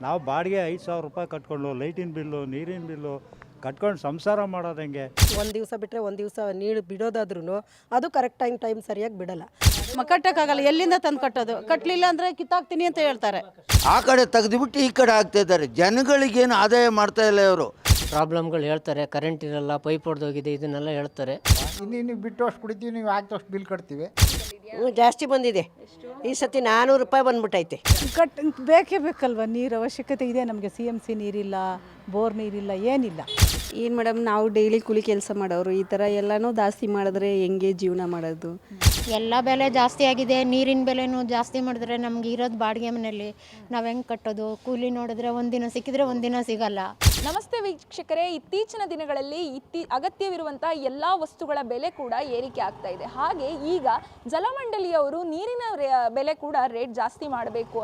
ನಾವು ಬಾಡಿಗೆ 5,000 ರೂಪಾಯಿ ಕಟ್ಕೊಂಡು ಲೈಟಿನ ಬಿಲ್ಲು, ನೀರಿನ ಬಿಲ್ಲು ಕಟ್ಕೊಂಡು ಸಂಸಾರ ಮಾಡೋದು ಹೆಂಗೆ? ಒಂದು ದಿವಸ ಬಿಟ್ಟರೆ ಒಂದು ದಿವಸ ನೀರು ಬಿಡೋದಾದ್ರೂ ಅದು ಕರೆಕ್ಟ್ ಟೈಮ್ ಸರಿಯಾಗಿ ಬಿಡಲ್ಲ. ಕಟ್ಟಕ್ಕಾಗಲ್ಲ, ಎಲ್ಲಿಂದ ತಂದು ಕಟ್ಟೋದು? ಕಟ್ಟಲಿಲ್ಲ ಅಂದರೆ ಕಿತ್ತಾಕ್ತೀನಿ ಅಂತ ಹೇಳ್ತಾರೆ. ಆ ಕಡೆ ತೆಗೆದುಬಿಟ್ಟು ಈ ಕಡೆ ಆಗ್ತಾ ಇದ್ದಾರೆ. ಜನಗಳಿಗೇನು ಆದಾಯ ಮಾಡ್ತಾ ಇಲ್ಲ ಇವರು. ಪ್ರಾಬ್ಲಮ್ಗಳು ಹೇಳ್ತಾರೆ, ಕರೆಂಟ್ ಇರಲ್ಲ, ಪೈಪ್ ಹೊಡೆದೋಗಿದೆ, ಇದನ್ನೆಲ್ಲ ಹೇಳ್ತಾರೆ. ಇನ್ನಿನ್ನು ಬಿಟ್ಟು ಅಷ್ಟು ಕುಡಿತೀವಿ, ನೀವು ಹಾಕಿದಷ್ಟು ಬಿಲ್ ಕಟ್ತೀವಿ. ಜಾಸ್ತಿ ಬಂದಿದೆ ಈ ಸತಿ 400 ರೂಪಾಯಿ ಬಂದ್ಬಿಟ್ಟೈತೆ. ಬೇಕೇ ಬೇಕಲ್ವ, ನೀರು ಅವಶ್ಯಕತೆ ಇದೆ ನಮಗೆ. CMC ನೀರಿಲ್ಲ, ಬೋರ್ ನೀರಿಲ್ಲ, ಏನಿಲ್ಲ. ಏನು ಮೇಡಮ್, ನಾವು ಡೈಲಿ ಕೂಲಿ ಕೆಲಸ ಮಾಡೋರು, ಈ ಥರ ಎಲ್ಲನೂ ಜಾಸ್ತಿ ಮಾಡಿದ್ರೆ ಹೆಂಗೆ ಜೀವನ ಮಾಡೋದು? ಎಲ್ಲ ಬೆಲೆ ಜಾಸ್ತಿ ಆಗಿದೆ, ನೀರಿನ ಬೆಲೆನೂ ಜಾಸ್ತಿ ಮಾಡಿದ್ರೆ ನಮ್ಗೆ ಇರೋದು ಬಾಡಿಗೆ ಮನೆಯಲ್ಲಿ ನಾವು ಹೆಂಗೆ ಕಟ್ಟೋದು? ಕೂಲಿ ನೋಡಿದ್ರೆ ಒಂದಿನ ಸಿಕ್ಕಿದ್ರೆ ಒಂದಿನ ಸಿಗಲ್ಲ. ನಮಸ್ತೆ ವೀಕ್ಷಕರೇ, ಇತ್ತೀಚಿನ ದಿನಗಳಲ್ಲಿ ಅಗತ್ಯವಿರುವಂಥ ಎಲ್ಲ ವಸ್ತುಗಳ ಬೆಲೆ ಕೂಡ ಏರಿಕೆ ಆಗ್ತಾ ಇದೆ. ಹಾಗೆ ಈಗ ಜಲಮಂಡಳಿಯವರು ನೀರಿನ ಬೆಲೆ ಕೂಡ ರೇಟ್ ಜಾಸ್ತಿ ಮಾಡಬೇಕು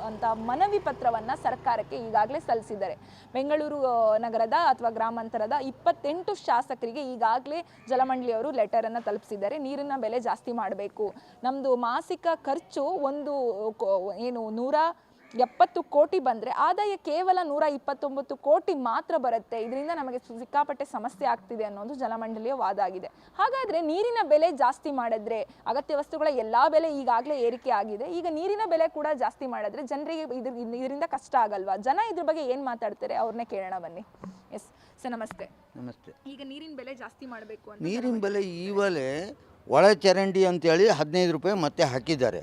ಅಂತ ಮನವಿ ಪತ್ರವನ್ನು ಸರ್ಕಾರಕ್ಕೆ ಈಗಾಗಲೇ ಸಲ್ಲಿಸಿದ್ದಾರೆ. ಬೆಂಗಳೂರು ನಗರದ ಅಥವಾ ಗ್ರಾಮಾಂತರದ 28 ಶಾಸಕರಿಗೆ ಈಗಾಗಲೇ ಜಲಮಂಡಳಿಯವರು ಲೆಟರನ್ನು ತಲುಪಿಸಿದ್ದಾರೆ. ನೀರಿನ ಬೆಲೆ ಜಾಸ್ತಿ ಮಾಡಬೇಕು, ನಮ್ಮದು ಮಾಸಿಕ ಖರ್ಚು 170 ಕೋಟಿ ಬಂದರೆ ಆದಾಯ ಕೇವಲ 129 ಕೋಟಿ ಮಾತ್ರ ಬರುತ್ತೆ. ಇದರಿಂದ ನಮಗೆ ಸಿಕ್ಕಾಪಟ್ಟೆ ಸಮಸ್ಯೆ ಆಗ್ತಿದೆ ಅನ್ನೋದು ಜಲಮಂಡಳಿಯ ವಾದ ಆಗಿದೆ. ಹಾಗಾದರೆ ನೀರಿನ ಬೆಲೆ ಜಾಸ್ತಿ ಮಾಡಿದ್ರೆ, ಅಗತ್ಯ ವಸ್ತುಗಳ ಎಲ್ಲ ಬೆಲೆ ಈಗಾಗಲೇ ಏರಿಕೆ ಆಗಿದೆ, ಈಗ ನೀರಿನ ಬೆಲೆ ಕೂಡ ಜಾಸ್ತಿ ಮಾಡಿದ್ರೆ ಜನರಿಗೆ ಇದರಿಂದ ಕಷ್ಟ ಆಗಲ್ವಾ? ಜನ ಇದ್ರ ಬಗ್ಗೆ ಏನು ಮಾತಾಡ್ತಾರೆ ಅವ್ರನ್ನೇ ಕೇಳೋಣ ಬನ್ನಿ. ಎಸ್ ಸರ್, ನಮಸ್ತೆ. ನಮಸ್ತೆ. ಈಗ ನೀರಿನ ಬೆಲೆ ಜಾಸ್ತಿ ಮಾಡಬೇಕು ಅಂತ ನೀರಿನ ಬೆಲೆ ಈವಲೇ ಒಳ ಚರಂಡಿ ಅಂತೇಳಿ 15 ರೂಪಾಯಿ ಮತ್ತೆ ಹಾಕಿದ್ದಾರೆ.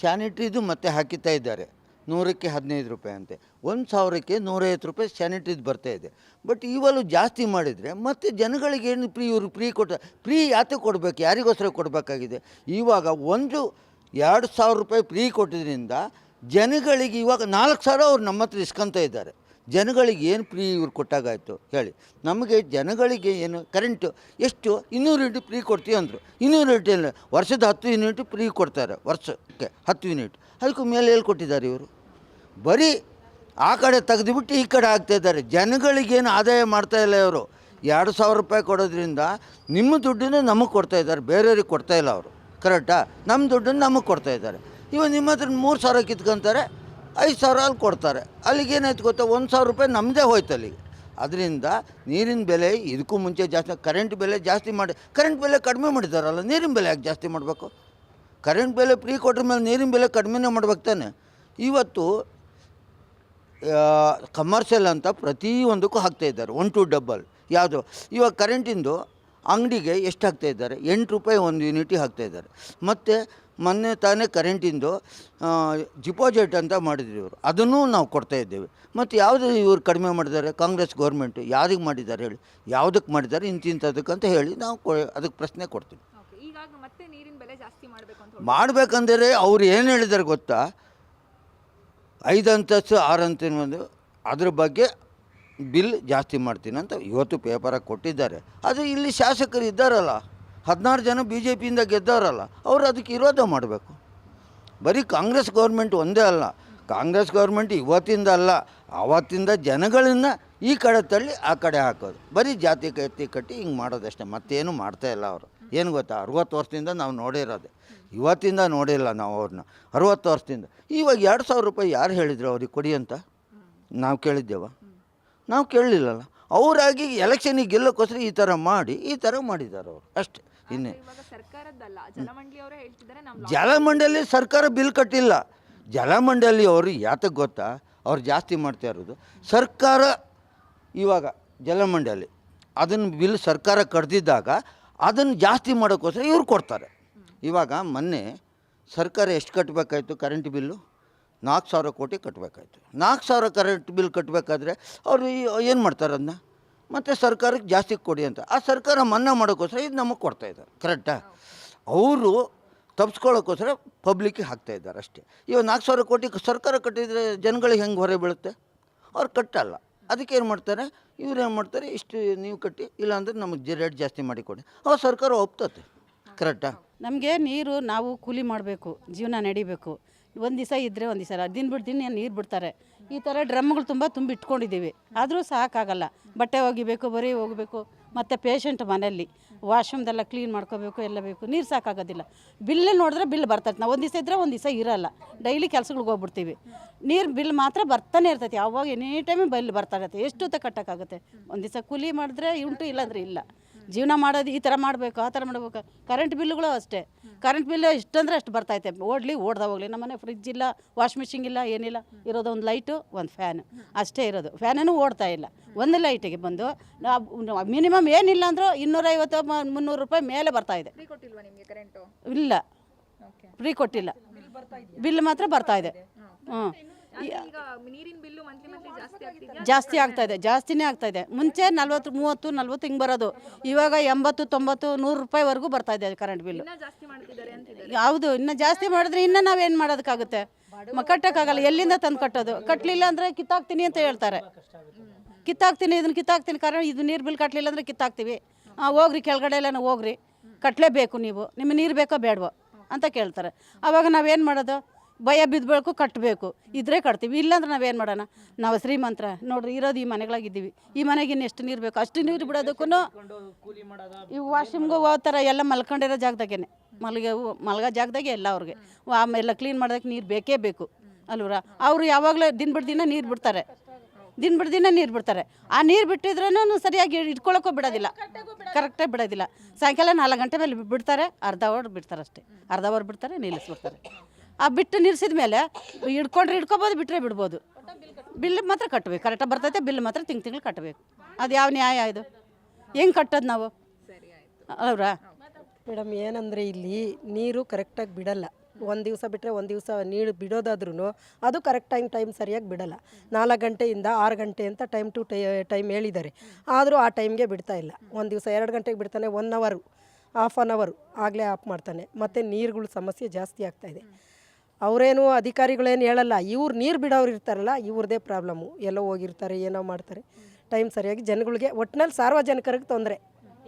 ಸ್ಯಾನಿಟ್ರಿದು ಮತ್ತೆ ಹಾಕಿತಾ ಇದ್ದಾರೆ, 100ಕ್ಕೆ 15 ರೂಪಾಯಿ ಅಂತೆ. 1,000ಕ್ಕೆ 150 ರೂಪಾಯಿ ಸ್ಯಾನಿಟ್ರಿದು ಬರ್ತಾ ಇದೆ. ಬಟ್ ಇವಾಗಲೂ ಜಾಸ್ತಿ ಮಾಡಿದರೆ ಮತ್ತೆ ಜನಗಳಿಗೆ ಏನು ಇವರು ಫ್ರೀ ಯಾತೆ ಕೊಡಬೇಕು? ಯಾರಿಗೋಸ್ಕರ ಕೊಡಬೇಕಾಗಿದೆ? ಇವಾಗ 2,000 ರೂಪಾಯಿ ಫ್ರೀ ಕೊಟ್ಟಿದ್ದರಿಂದ ಜನಗಳಿಗೆ ಇವಾಗ 4,000 ಅವ್ರು ನಮ್ಮ ಹತ್ರ ಇಸ್ಕೊತ ಇದ್ದಾರೆ. ಜನಗಳಿಗೆ ಏನು ಫ್ರೀ ಇವ್ರು ಕೊಟ್ಟಾಗಾಯಿತು ಹೇಳಿ? ನಮಗೆ ಜನಗಳಿಗೆ ಏನು ಕರೆಂಟು ಎಷ್ಟು 200 ಯೂನಿಟ್ ಫ್ರೀ ಕೊಡ್ತೀವಿ ಅಂದರು. 200 ಯೂನಿಟ್ ಇಲ್ಲ, ವರ್ಷದ 10 ಯೂನಿಟ್ ಫ್ರೀ ಕೊಡ್ತಾರೆ, ವರ್ಷಕ್ಕೆ 10 ಯೂನಿಟ್. ಅದಕ್ಕೂ ಮೇಲೆ ಎಲ್ಲಿ ಕೊಟ್ಟಿದ್ದಾರೆ ಇವರು? ಬರೀ ಆ ಕಡೆ ತೆಗೆದುಬಿಟ್ಟು ಈ ಕಡೆ ಆಗ್ತಾಯಿದ್ದಾರೆ. ಜನಗಳಿಗೇನು ಆದಾಯ ಮಾಡ್ತಾಯಿಲ್ಲ ಇವರು. 2,000 ರೂಪಾಯಿ ಕೊಡೋದ್ರಿಂದ ನಿಮ್ಮ ದುಡ್ಡನ್ನು ನಮಗೆ ಕೊಡ್ತಾಯಿದ್ದಾರೆ, ಬೇರೆಯವ್ರಿಗೆ ಕೊಡ್ತಾಯಿಲ್ಲ ಅವರು. ಕರೆಕ್ಟಾ? ನಮ್ಮ ದುಡ್ಡನ್ನು ನಮಗೆ ಕೊಡ್ತಾಯಿದ್ದಾರೆ. ಇವಾಗ ನಿಮ್ಮ ಹತ್ರ 3,000 ಕಿತ್ಕೊಂತಾರೆ, 5,000 ಅಲ್ಲಿ ಕೊಡ್ತಾರೆ. ಅಲ್ಲಿಗೇನಾಯ್ತು ಗೊತ್ತಾ? 1,000 ರೂಪಾಯಿ ನಮ್ಮದೇ ಹೋಯ್ತು ಅಲ್ಲಿಗೆ. ಅದರಿಂದ ನೀರಿನ ಬೆಲೆ ಇದಕ್ಕೂ ಮುಂಚೆ ಜಾಸ್ತಿ, ಕರೆಂಟ್ ಬೆಲೆ ಜಾಸ್ತಿ ಮಾಡಿ, ಕರೆಂಟ್ ಬೆಲೆ ಕಡಿಮೆ ಮಾಡಿದಾರಲ್ಲ, ನೀರಿನ ಬೆಲೆ ಯಾಕೆ ಜಾಸ್ತಿ ಮಾಡಬೇಕು? ಕರೆಂಟ್ ಬೆಲೆ ಫ್ರೀ ಕೊಟ್ಟ ಮೇಲೆ ನೀರಿನ ಬೆಲೆ ಕಡಿಮೆನೇ ಮಾಡ್ಬೇಕು ತಾನೆ. ಇವತ್ತು ಕಮರ್ಷಿಯಲ್ ಅಂತ ಪ್ರತಿಯೊಂದಕ್ಕೂ ಹಾಕ್ತಾಯಿದ್ದಾರೆ, 1 to ಡಬಲ್. ಯಾವುದು ಇವಾಗ ಕರೆಂಟಿಂದು ಅಂಗಡಿಗೆ ಎಷ್ಟು ಹಾಕ್ತಾಯಿದ್ದಾರೆ? 8 ರೂಪಾಯಿ 1 ಯೂನಿಟಿಗೆ ಹಾಕ್ತಾಯಿದ್ದಾರೆ. ಮತ್ತು ಮೊನ್ನೆ ತಾನೇ ಕರೆಂಟಿಂದು ಡಿಪಾಸಿಟ್ ಅಂತ ಮಾಡಿದ್ರು ಇವರು, ಅದನ್ನು ನಾವು ಕೊಡ್ತಾಯಿದ್ದೇವೆ. ಮತ್ತು ಯಾವುದು ಇವರು ಕಡಿಮೆ ಮಾಡಿದ್ದಾರೆ? ಕಾಂಗ್ರೆಸ್ ಗೌರ್ಮೆಂಟು ಯಾರಿಗೆ ಮಾಡಿದ್ದಾರೆ ಹೇಳಿ? ಯಾವುದಕ್ಕೆ ಮಾಡಿದ್ದಾರೆ? ಇಂಥದಕ್ಕಂತ ಹೇಳಿ ನಾವು ಅದಕ್ಕೆ ಪ್ರಶ್ನೆ ಕೊಡ್ತೀವಿ. ಮಾಡಬೇಕಂದ್ರೆ ಅವ್ರು ಏನು ಹೇಳಿದ್ದಾರೆ ಗೊತ್ತಾ? 5 ಅಂತಸ್ತು 6 ಅಂತೇನು ಅದ್ರ ಬಗ್ಗೆ ಬಿಲ್ ಜಾಸ್ತಿ ಮಾಡ್ತೀನಿ ಅಂತ ಇವತ್ತು ಪೇಪರಾಗಿ ಕೊಟ್ಟಿದ್ದಾರೆ. ಅದು ಇಲ್ಲಿ ಶಾಸಕರು ಇದ್ದಾರಲ್ಲ, 16 ಜನ BJPಯಿಂದ ಗೆದ್ದವರಲ್ಲ, ಅವರು ಅದಕ್ಕೆ ವಿರೋಧ ಮಾಡಬೇಕು. ಬರೀ ಕಾಂಗ್ರೆಸ್ ಗೌರ್ಮೆಂಟ್ ಒಂದೇ ಅಲ್ಲ, ಕಾಂಗ್ರೆಸ್ ಗೌರ್ಮೆಂಟ್ ಇವತ್ತಿಂದ ಅಲ್ಲ, ಆವತ್ತಿಂದ ಜನಗಳನ್ನ ಈ ಕಡೆ ತಳ್ಳಿ ಆ ಕಡೆ ಹಾಕೋದು, ಬರೀ ಜಾತಿ ಕಟ್ಟಿ ಹಿಂಗೆ ಮಾಡೋದಷ್ಟೇ, ಮತ್ತೇನು ಮಾಡ್ತಾಯಿಲ್ಲ ಅವರು. ಏನು ಗೊತ್ತಾ? 60 ವರ್ಷದಿಂದ ನಾವು ನೋಡಿರೋದೆ, ಇವತ್ತಿಂದ ನೋಡಿಲ್ಲ ನಾವು ಅವ್ರನ್ನ. 60 ವರ್ಷದಿಂದ. ಇವಾಗ 2,000 ರೂಪಾಯಿ ಯಾರು ಹೇಳಿದ್ರು ಅವ್ರಿಗೆ ಕೊಡಿ ಅಂತ? ನಾವು ಕೇಳಿದ್ದೇವ? ನಾವು ಕೇಳಲಿಲ್ಲಲ್ಲ. ಅವರಾಗಿ ಎಲೆಕ್ಷನಿಗೆ ಗೆಲ್ಲೋಕ್ಕೋಸ್ಕರ ಈ ಥರ ಮಾಡಿದ್ದಾರೆ ಅವರು ಅಷ್ಟೇ. ಇನ್ನೇ ಜಲಮಂಡಳಿ ಸರ್ಕಾರ ಬಿಲ್ ಕಟ್ಟಿಲ್ಲ. ಜಲಮಂಡಳಿ ಅವರು ಯಾತಕ್ಕೆ ಗೊತ್ತಾ? ಅವ್ರು ಜಾಸ್ತಿ ಮಾಡ್ತಾ ಇರೋದು ಸರ್ಕಾರ. ಇವಾಗ ಜಲಮಂಡಳಿ ಅದನ್ನು ಬಿಲ್ ಸರ್ಕಾರ ಕಟ್ದಿದ್ದಾಗ ಅದನ್ನು ಜಾಸ್ತಿ ಮಾಡೋಕ್ಕೋಸ್ಕರ ಇವ್ರು ಕೊಡ್ತಾರೆ. ಇವಾಗ ಮೊನ್ನೆ ಸರ್ಕಾರ ಎಷ್ಟು ಕಟ್ಟಬೇಕಾಯ್ತು ಕರೆಂಟ್ ಬಿಲ್ಲು? 4,000 ಕೋಟಿ ಕಟ್ಟಬೇಕಾಯ್ತು. 4,000 ಕರೆಂಟ್ ಬಿಲ್ ಕಟ್ಟಬೇಕಾದ್ರೆ ಅವರು ಏನು ಮಾಡ್ತಾರೆ? ಅದನ್ನ ಮತ್ತು ಸರ್ಕಾರಕ್ಕೆ ಜಾಸ್ತಿ ಕೊಡಿ ಅಂತ ಆ ಸರ್ಕಾರ ಮನ್ನಾ ಮಾಡೋಕ್ಕೋಸ್ಕರ ಇದು ನಮಗೆ ಕೊಡ್ತಾಯಿದ್ದಾರೆ. ಕರೆಕ್ಟಾ? ಅವರು ತಪ್ಪಿಸ್ಕೊಳ್ಳೋಕ್ಕೋಸ್ಕರ ಪಬ್ಲಿಕ್ಕಿಗೆ ಹಾಕ್ತಾಯಿದ್ದಾರೆ ಅಷ್ಟೇ. ಇವಾಗ 4,000 ಕೋಟಿ ಸರ್ಕಾರ ಕಟ್ಟಿದರೆ ಜನಗಳಿಗೆ ಹೆಂಗೆ ಹೊರೆ ಬೀಳುತ್ತೆ? ಅವ್ರು ಕಟ್ಟಲ್ಲ. ಅದಕ್ಕೆ ಏನು ಮಾಡ್ತಾರೆ? ಇವ್ರು ಏನು ಮಾಡ್ತಾರೆ? ಇಷ್ಟು ನೀವು ಕಟ್ಟಿ, ಇಲ್ಲಾಂದರೆ ನಮಗೆ ರೇಟ್ ಜಾಸ್ತಿ ಮಾಡಿಕೊಡಿ, ಅವಾಗ ಸರ್ಕಾರ ಒಪ್ತತೆ. ಕರೆಕ್ಟಾ? ನಮಗೆ ನೀರು ನಾವು ಕೂಲಿ ಮಾಡಬೇಕು, ಜೀವನ ನಡಿಬೇಕು. ಒಂದು ದಿವಸ ಇದ್ದರೆ ಒಂದು ದಿವಸ, ದಿನ ಬಿಟ್ಟು ದಿನ ನೀರು ಬಿಡ್ತಾರೆ. ಈ ಥರ ಡ್ರಮ್ಗಳು ತುಂಬ ತುಂಬಿಟ್ಕೊಂಡಿದ್ದೀವಿ ಆದರೂ ಸಾಕಾಗಲ್ಲ. ಬಟ್ಟೆ ಒಗಿಬೇಕು, ಬರೀ ಹೋಗಬೇಕು, ಮತ್ತು ಪೇಷಂಟ್ ಮನೆಯಲ್ಲಿ ವಾಶ್ರೂಮ್ದೆಲ್ಲ ಕ್ಲೀನ್ ಮಾಡ್ಕೋಬೇಕು, ಎಲ್ಲ ಬೇಕು. ನೀರು ಸಾಕಾಗೋದಿಲ್ಲ. ಬಿಲ್ ನೋಡಿದ್ರೆ ಬಿಲ್ ಬರ್ತೈತೆ. ನಾವು ಒಂದು ದಿವಸ ಇದ್ದರೆ ಒಂದು ದಿವಸ ಇರಲ್ಲ. ಡೈಲಿ ಕೆಲ್ಸಗಳಿಗೆ ಹೋಗ್ಬಿಡ್ತೀವಿ. ನೀರು ಬಿಲ್ ಮಾತ್ರ ಬರ್ತಾನೆ ಇರ್ತೈತಿ. ಯಾವಾಗ ಎನಿ ಟೈಮು ಬಿಲ್ ಬರ್ತಾ ಇರುತ್ತೆ. ಎಷ್ಟು ಹೊತ್ತು ಕಟ್ಟೋಕ್ಕಾಗುತ್ತೆ? ಒಂದು ದಿವಸ ಕೂಲಿ ಮಾಡಿದ್ರೆ ಉಂಟು, ಇಲ್ಲಾಂದ್ರೆ ಇಲ್ಲ. ಜೀವನ ಮಾಡೋದು ಈ ಥರ ಮಾಡಬೇಕು, ಆ ಥರ ಮಾಡಬೇಕು. ಕರೆಂಟ್ ಬಿಲ್ಗಳು ಅಷ್ಟೇ. ಕರೆಂಟ್ ಬಿಲ್ ಎಷ್ಟಂದ್ರೆ ಅಷ್ಟು ಬರ್ತೈತೆ. ಓಡ್ದ ಹೋಗಲಿ. ನಮ್ಮನೆ ಫ್ರಿಜ್ ಇಲ್ಲ, ವಾಶ್ ಮಿಷಿನ್ ಇಲ್ಲ, ಏನಿಲ್ಲ. ಇರೋದು ಒಂದು ಲೈಟು, ಒಂದು ಫ್ಯಾನ್ ಅಷ್ಟೇ ಇರೋದು. ಫ್ಯಾನೇನೂ ಓಡ್ತಾ ಇಲ್ಲ. ಒಂದು ಲೈಟಿಗೆ ಬಂದು ಮಿನಿಮಮ್ ಏನಿಲ್ಲ ಅಂದರೂ 250-300 ರೂಪಾಯಿ ಮೇಲೆ ಬರ್ತಾ ಇದೆ. ಇಲ್ಲ, ಫ್ರೀ ಕೊಟ್ಟಿಲ್ಲ. ಬಿಲ್ ಮಾತ್ರ ಬರ್ತಾ ಇದೆ. ಹ್ಞೂ, ಜಾಸ್ತಿ ಆಗ್ತಾ ಇದೆ. ಜಾಸ್ತಿನೇ ಆಗ್ತಾ ಇದೆ. ಮುಂಚೆ 40-30-40 ಹಿಂಗೆ ಬರೋದು. ಇವಾಗ 80-90-100 ರೂಪಾಯಿವರೆಗೂ ಬರ್ತಾ ಇದೆ ಕರೆಂಟ್ ಬಿಲ್ಲು. ಹೌದು, ಇನ್ನು ಜಾಸ್ತಿ ಮಾಡಿದ್ರೆ ಇನ್ನು ನಾವೇನು ಮಾಡೋದಕ್ಕಾಗುತ್ತೆ? ಕಟ್ಟೋಕ್ಕಾಗಲ್ಲ. ಎಲ್ಲಿಂದ ತಂದು ಕಟ್ಟೋದು? ಕಟ್ಟಲಿಲ್ಲ ಅಂದರೆ ಕಿತ್ತಾಕ್ತೀನಿ ಅಂತ ಹೇಳ್ತಾರೆ. ಕಿತ್ತಾಕ್ತೀನಿ, ಇದನ್ನು ಕಿತ್ತಾಕ್ತೀನಿ, ಕಾರಣ ಇದು ನೀರು ಬಿಲ್ ಕಟ್ಟಲಿಲ್ಲ ಅಂದರೆ ಕಿತ್ತಾಕ್ತೀವಿ. ಹೋಗ್ರಿ ಕೆಳಗಡೆ ಎಲ್ಲ ಹೋಗ್ರಿ, ಕಟ್ಟಲೇಬೇಕು ನೀವು, ನಿಮಗೆ ನೀರು ಬೇಕೋ ಬೇಡವೋ ಅಂತ ಕೇಳ್ತಾರೆ. ಆವಾಗ ನಾವೇನು ಮಾಡೋದು? ಭಯ ಬಿದ್ದಬೇಕು, ಕಟ್ಟಬೇಕು. ಇದ್ರೆ ಕಟ್ತೀವಿ, ಇಲ್ಲಾಂದ್ರೆ ನಾವೇನು ಮಾಡೋಣ? ನಾವು ಶ್ರೀಮಂತರ ನೋಡ್ರಿ, ಇರೋದು ಈ ಮನೆಗಳಾಗಿದ್ದೀವಿ. ಈ ಮನೆಗೆ ಇನ್ನು ಎಷ್ಟು ನೀರು ಬೇಕು ಅಷ್ಟು ನೀರು ಬಿಡೋದಕ್ಕೂ ಈ ವಾಶ್ರೂಮ್ಗೆ ಹೋಗ್ತಾರೆ. ಎಲ್ಲ ಮಲ್ಕೊಂಡಿರೋ ಜಾಗದಾಗೆ ಮಲ್ಗೋ ಜಾಗದಾಗೆ ಎಲ್ಲ ಅವ್ರಿಗೆ ಎಲ್ಲ ಕ್ಲೀನ್ ಮಾಡೋದಕ್ಕೆ ನೀರು ಬೇಕೇ ಬೇಕು ಅಲ್ವರ. ಅವರು ಯಾವಾಗಲೂ ದಿನ ಬಿಟ್ಟು ದಿನ ನೀರು ಬಿಡ್ತಾರೆ. ದಿನ ಬಿಟ್ಟು ದಿನ ನೀರು ಬಿಡ್ತಾರೆ. ಆ ನೀರು ಬಿಟ್ಟಿದ್ರೂ ಸರಿಯಾಗಿ ಇಟ್ಕೊಳ್ಳೋಕ್ಕೂ ಬಿಡೋದಿಲ್ಲ, ಕರೆಕ್ಟಾಗಿ ಬಿಡೋದಿಲ್ಲ. ಸಾಯಂಕಾಲ 4 ಗಂಟೆ ಮೇಲೆ ಬಿಡ್ತಾರೆ. ಅರ್ಧ ಅವರ್ ಬಿಡ್ತಾರೆ ಅಷ್ಟೇ. ಅರ್ಧ ಅವರ್ ಬಿಡ್ತಾರೆ, ನಿಲ್ಲಿಸ್ಬಿಡ್ತಾರೆ. ಆ ಬಿಟ್ಟು ನಿಲ್ಲಿಸಿದ ಮೇಲೆ ಹಿಡ್ಕೊಂಡ್ರೆ ಹಿಡ್ಕೊಬೋದು, ಬಿಟ್ಟರೆ ಬಿಡ್ಬೋದು. ಬಿಲ್ ಮಾತ್ರ ಕಟ್ಟಬೇಕು. ಕರೆಕ್ಟಾಗಿ ಬರ್ತೈತೆ. ಬಿಲ್ ಮಾತ್ರ ತಿಂಗಳು ಕಟ್ಟಬೇಕು. ಅದು ಯಾವ ನ್ಯಾಯ ಇದು? ಹೆಂಗೆ ಕಟ್ಟೋದು ನಾವು ಅವ್ರಾ? ಮೇಡಮ್ ಏನಂದರೆ ಇಲ್ಲಿ ನೀರು ಕರೆಕ್ಟಾಗಿ ಬಿಡಲ್ಲ. ಒಂದು ದಿವಸ ಬಿಟ್ಟರೆ ಒಂದು ದಿವಸ ನೀರು ಬಿಡೋದಾದ್ರೂ ಅದು ಕರೆಕ್ಟ್ ಟೈಮ್ ಸರಿಯಾಗಿ ಬಿಡಲ್ಲ. 4 ಗಂಟೆಯಿಂದ 6 ಗಂಟೆ ಅಂತ ಟೈಮ್ ಹೇಳಿದ್ದಾರೆ. ಆದರೂ ಆ ಟೈಮ್ಗೆ ಬಿಡ್ತಾ ಇಲ್ಲ. ಒಂದು ದಿವಸ 2 ಗಂಟೆಗೆ ಬಿಡ್ತಾನೆ, 1 ಅವರ್, ಹಾಫ್ ಆನ್ ಅವರ್ ಆಗಲೇ ಆಫ್ ಮಾಡ್ತಾನೆ. ಮತ್ತು ನೀರುಗಳ ಸಮಸ್ಯೆ ಜಾಸ್ತಿ ಆಗ್ತಾಯಿದೆ. ಅವರೇನು ಅಧಿಕಾರಿಗಳೇನು ಹೇಳಲ್ಲ. ಇವ್ರು ನೀರು ಬಿಡೋರು ಇರ್ತಾರಲ್ಲ, ಇವ್ರದ್ದೇ ಪ್ರಾಬ್ಲಮ್ಮು. ಎಲ್ಲೋ ಹೋಗಿರ್ತಾರೆ, ಏನೋ ಮಾಡ್ತಾರೆ. ಟೈಮ್ ಸರಿಯಾಗಿ ಜನಗಳಿಗೆ, ಒಟ್ಟಿನಲ್ಲಿ ಸಾರ್ವಜನಿಕರಿಗೆ ತೊಂದರೆ.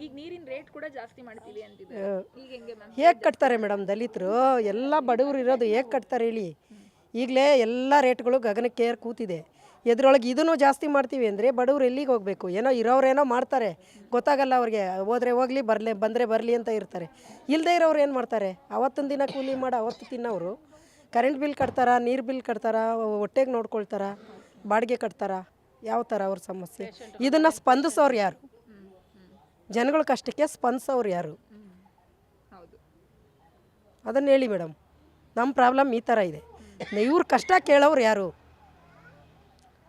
ಈಗ ನೀರಿನ ರೇಟ್ ಕೂಡ ಜಾಸ್ತಿ ಮಾಡ್ತೀವಿ ಅಂತಿದೆ. ಈಗ ಹೆಂಗೆ ಮ್ಯಾಮ್? ಹೇಗೆ ಕಟ್ತಾರೆ ಮೇಡಮ್? ದಲಿತರು ಎಲ್ಲ ಬಡವರು ಇರೋದು ಹೇಗೆ ಕಟ್ತಾರೆ ಹೇಳಿ? ಈಗಲೇ ಎಲ್ಲ ರೇಟ್ಗಳು ಗಗನಕ್ಕೆ ಕೂತಿದೆ. ಎದ್ರೊಳಗೆ ಇದನ್ನು ಜಾಸ್ತಿ ಮಾಡ್ತೀವಿ ಅಂದರೆ ಬಡವರು ಎಲ್ಲಿಗೆ ಹೋಗಬೇಕು? ಏನೋ ಇರೋರೇನೋ ಮಾಡ್ತಾರೆ, ಗೊತ್ತಾಗಲ್ಲ ಅವ್ರಿಗೆ. ಹೋದರೆ ಹೋಗಲಿ, ಬಂದರೆ ಬರಲಿ ಅಂತ ಇರ್ತಾರೆ. ಇಲ್ಲದೆ ಇರೋರು ಏನು ಮಾಡ್ತಾರೆ? ಅವತ್ತೊಂದು ದಿನ ಕೂಲಿ ಮಾಡಿ ಅವತ್ತು ತಿನ್ನೋರು ಕರೆಂಟ್ ಬಿಲ್ ಕಟ್ತಾರ, ನೀರು ಬಿಲ್ ಕಟ್ತಾರ, ಹೊಟ್ಟೆಗೆ ನೋಡ್ಕೊಳ್ತಾರ, ಬಾಡಿಗೆ ಕಟ್ತಾರ. ಯಾವ ಥರ ಅವ್ರ ಸಮಸ್ಯೆ? ಇದನ್ನು ಸ್ಪಂದಿಸೋರು ಯಾರು? ಜನಗಳ ಕಷ್ಟಕ್ಕೆ ಸ್ಪಂದಿಸೋರು ಯಾರು? ಅದನ್ನು ಹೇಳಿ ಮೇಡಮ್. ನಮ್ಮ ಪ್ರಾಬ್ಲಮ್ ಈ ಥರ ಇದೆ. ಇವ್ರ ಕಷ್ಟ ಕೇಳೋರು ಯಾರು?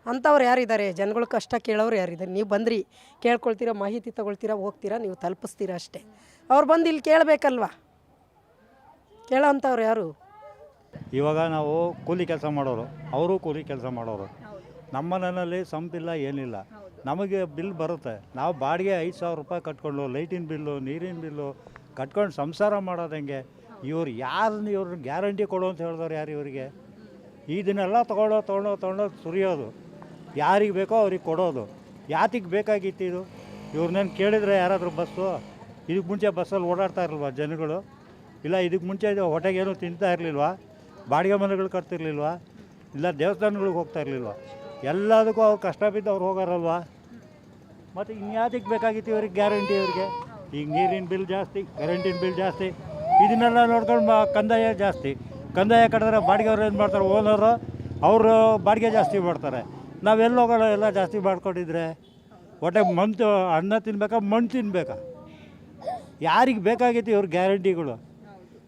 ಅಂಥವ್ರು ಯಾರಿದ್ದಾರೆ? ಜನಗಳ ಕಷ್ಟ ಕೇಳೋರು ಯಾರಿದ್ದಾರೆ? ನೀವು ಬಂದ್ರಿ, ಕೇಳ್ಕೊಳ್ತೀರಾ, ಮಾಹಿತಿ ತೊಗೊಳ್ತೀರಾ, ಹೋಗ್ತೀರಾ, ನೀವು ತಲುಪಿಸ್ತೀರಾ ಅಷ್ಟೇ. ಅವ್ರು ಬಂದು ಇಲ್ಲಿ ಕೇಳಬೇಕಲ್ವ? ಕೇಳೋ ಅಂಥವ್ರು ಯಾರು? ಇವಾಗ ನಾವು ಕೂಲಿ ಕೆಲಸ ಮಾಡೋರು, ಅವರು ಕೂಲಿ ಕೆಲಸ ಮಾಡೋರು. ನಮ್ಮ ಮನೆಯಲ್ಲಿ ಸಂಪಿಲ್ಲ, ಏನಿಲ್ಲ. ನಮಗೆ ಬಿಲ್ ಬರುತ್ತೆ. ನಾವು ಬಾಡಿಗೆ 5,000 ರೂಪಾಯಿ ಕಟ್ಕೊಂಡು ಲೈಟಿನ ಬಿಲ್ಲು, ನೀರಿನ ಬಿಲ್ಲು ಕಟ್ಕೊಂಡು ಸಂಸಾರ ಮಾಡೋದು ಹೆಂಗೆ? ಇವ್ರು ಗ್ಯಾರಂಟಿ ಕೊಡು ಅಂತ ಹೇಳಿದವ್ರು ಯಾರು ಇವರಿಗೆ? ಇದನ್ನೆಲ್ಲ ತೊಗೊಂಡು ಸುರಿಯೋದು. ಯಾರಿಗೆ ಬೇಕೋ ಅವ್ರಿಗೆ ಕೊಡೋದು. ಯಾತಿಗೆ ಬೇಕಾಗಿತ್ತು ಇದು? ಇವ್ರನ್ನೇನು ಕೇಳಿದರೆ ಯಾರಾದರೂ ಬಸ್ಸು? ಇದಕ್ಕೆ ಮುಂಚೆ ಬಸ್ಸಲ್ಲಿ ಓಡಾಡ್ತಾ ಇರಲ್ವಾ ಜನಗಳು? ಇಲ್ಲ ಇದಕ್ಕೆ ಮುಂಚೆ ಹೊಟ್ಟೆಗೇನು ತಿಂತಾ ಇರಲಿಲ್ವಾ? ಬಾಡಿಗೆ ಮನೆಗಳು ಕಟ್ತಿರ್ಲಿಲ್ವಾ? ಇಲ್ಲ ದೇವಸ್ಥಾನಗಳಿಗೆ ಹೋಗ್ತಾ ಇರಲಿಲ್ವಾ? ಎಲ್ಲದಕ್ಕೂ ಅವ್ರು ಕಷ್ಟ ಬಿದ್ದು ಅವ್ರು ಹೋಗಾರಲ್ವಾ? ಮತ್ತು ಇನ್ಯಾತಿಗೆ ಬೇಕಾಗಿತ್ತು ಇವ್ರಿಗೆ ಗ್ಯಾರಂಟಿ? ಇವ್ರಿಗೆ ಈಗ ನೀರಿನ ಬಿಲ್ ಜಾಸ್ತಿ, ಕರೆಂಟಿನ ಬಿಲ್ ಜಾಸ್ತಿ, ಇದನ್ನೆಲ್ಲ ನೋಡ್ಕೊಂಡು ಕಂದಾಯ ಜಾಸ್ತಿ. ಕಂದಾಯ ಕಟ್ಟಿದ್ರೆ ಬಾಡಿಗೆ ಅವ್ರು ಏನು ಮಾಡ್ತಾರೆ? ಓನರು ಅವರು ಬಾಡಿಗೆ ಜಾಸ್ತಿ ಮಾಡ್ತಾರೆ. ನಾವೆಲ್ಲ ಹೋಗೋಣ ಎಲ್ಲ ಜಾಸ್ತಿ ಮಾಡ್ಕೊಂಡಿದ್ರೆ? ಹೊಟ್ಟೆ ಅನ್ನ ತಿನ್ಬೇಕಾ, ಮಣ್ಣು ತಿನ್ಬೇಕಾ? ಯಾರಿಗೆ ಬೇಕಾಗಿತ್ತು ಇವ್ರ ಗ್ಯಾರಂಟಿಗಳು?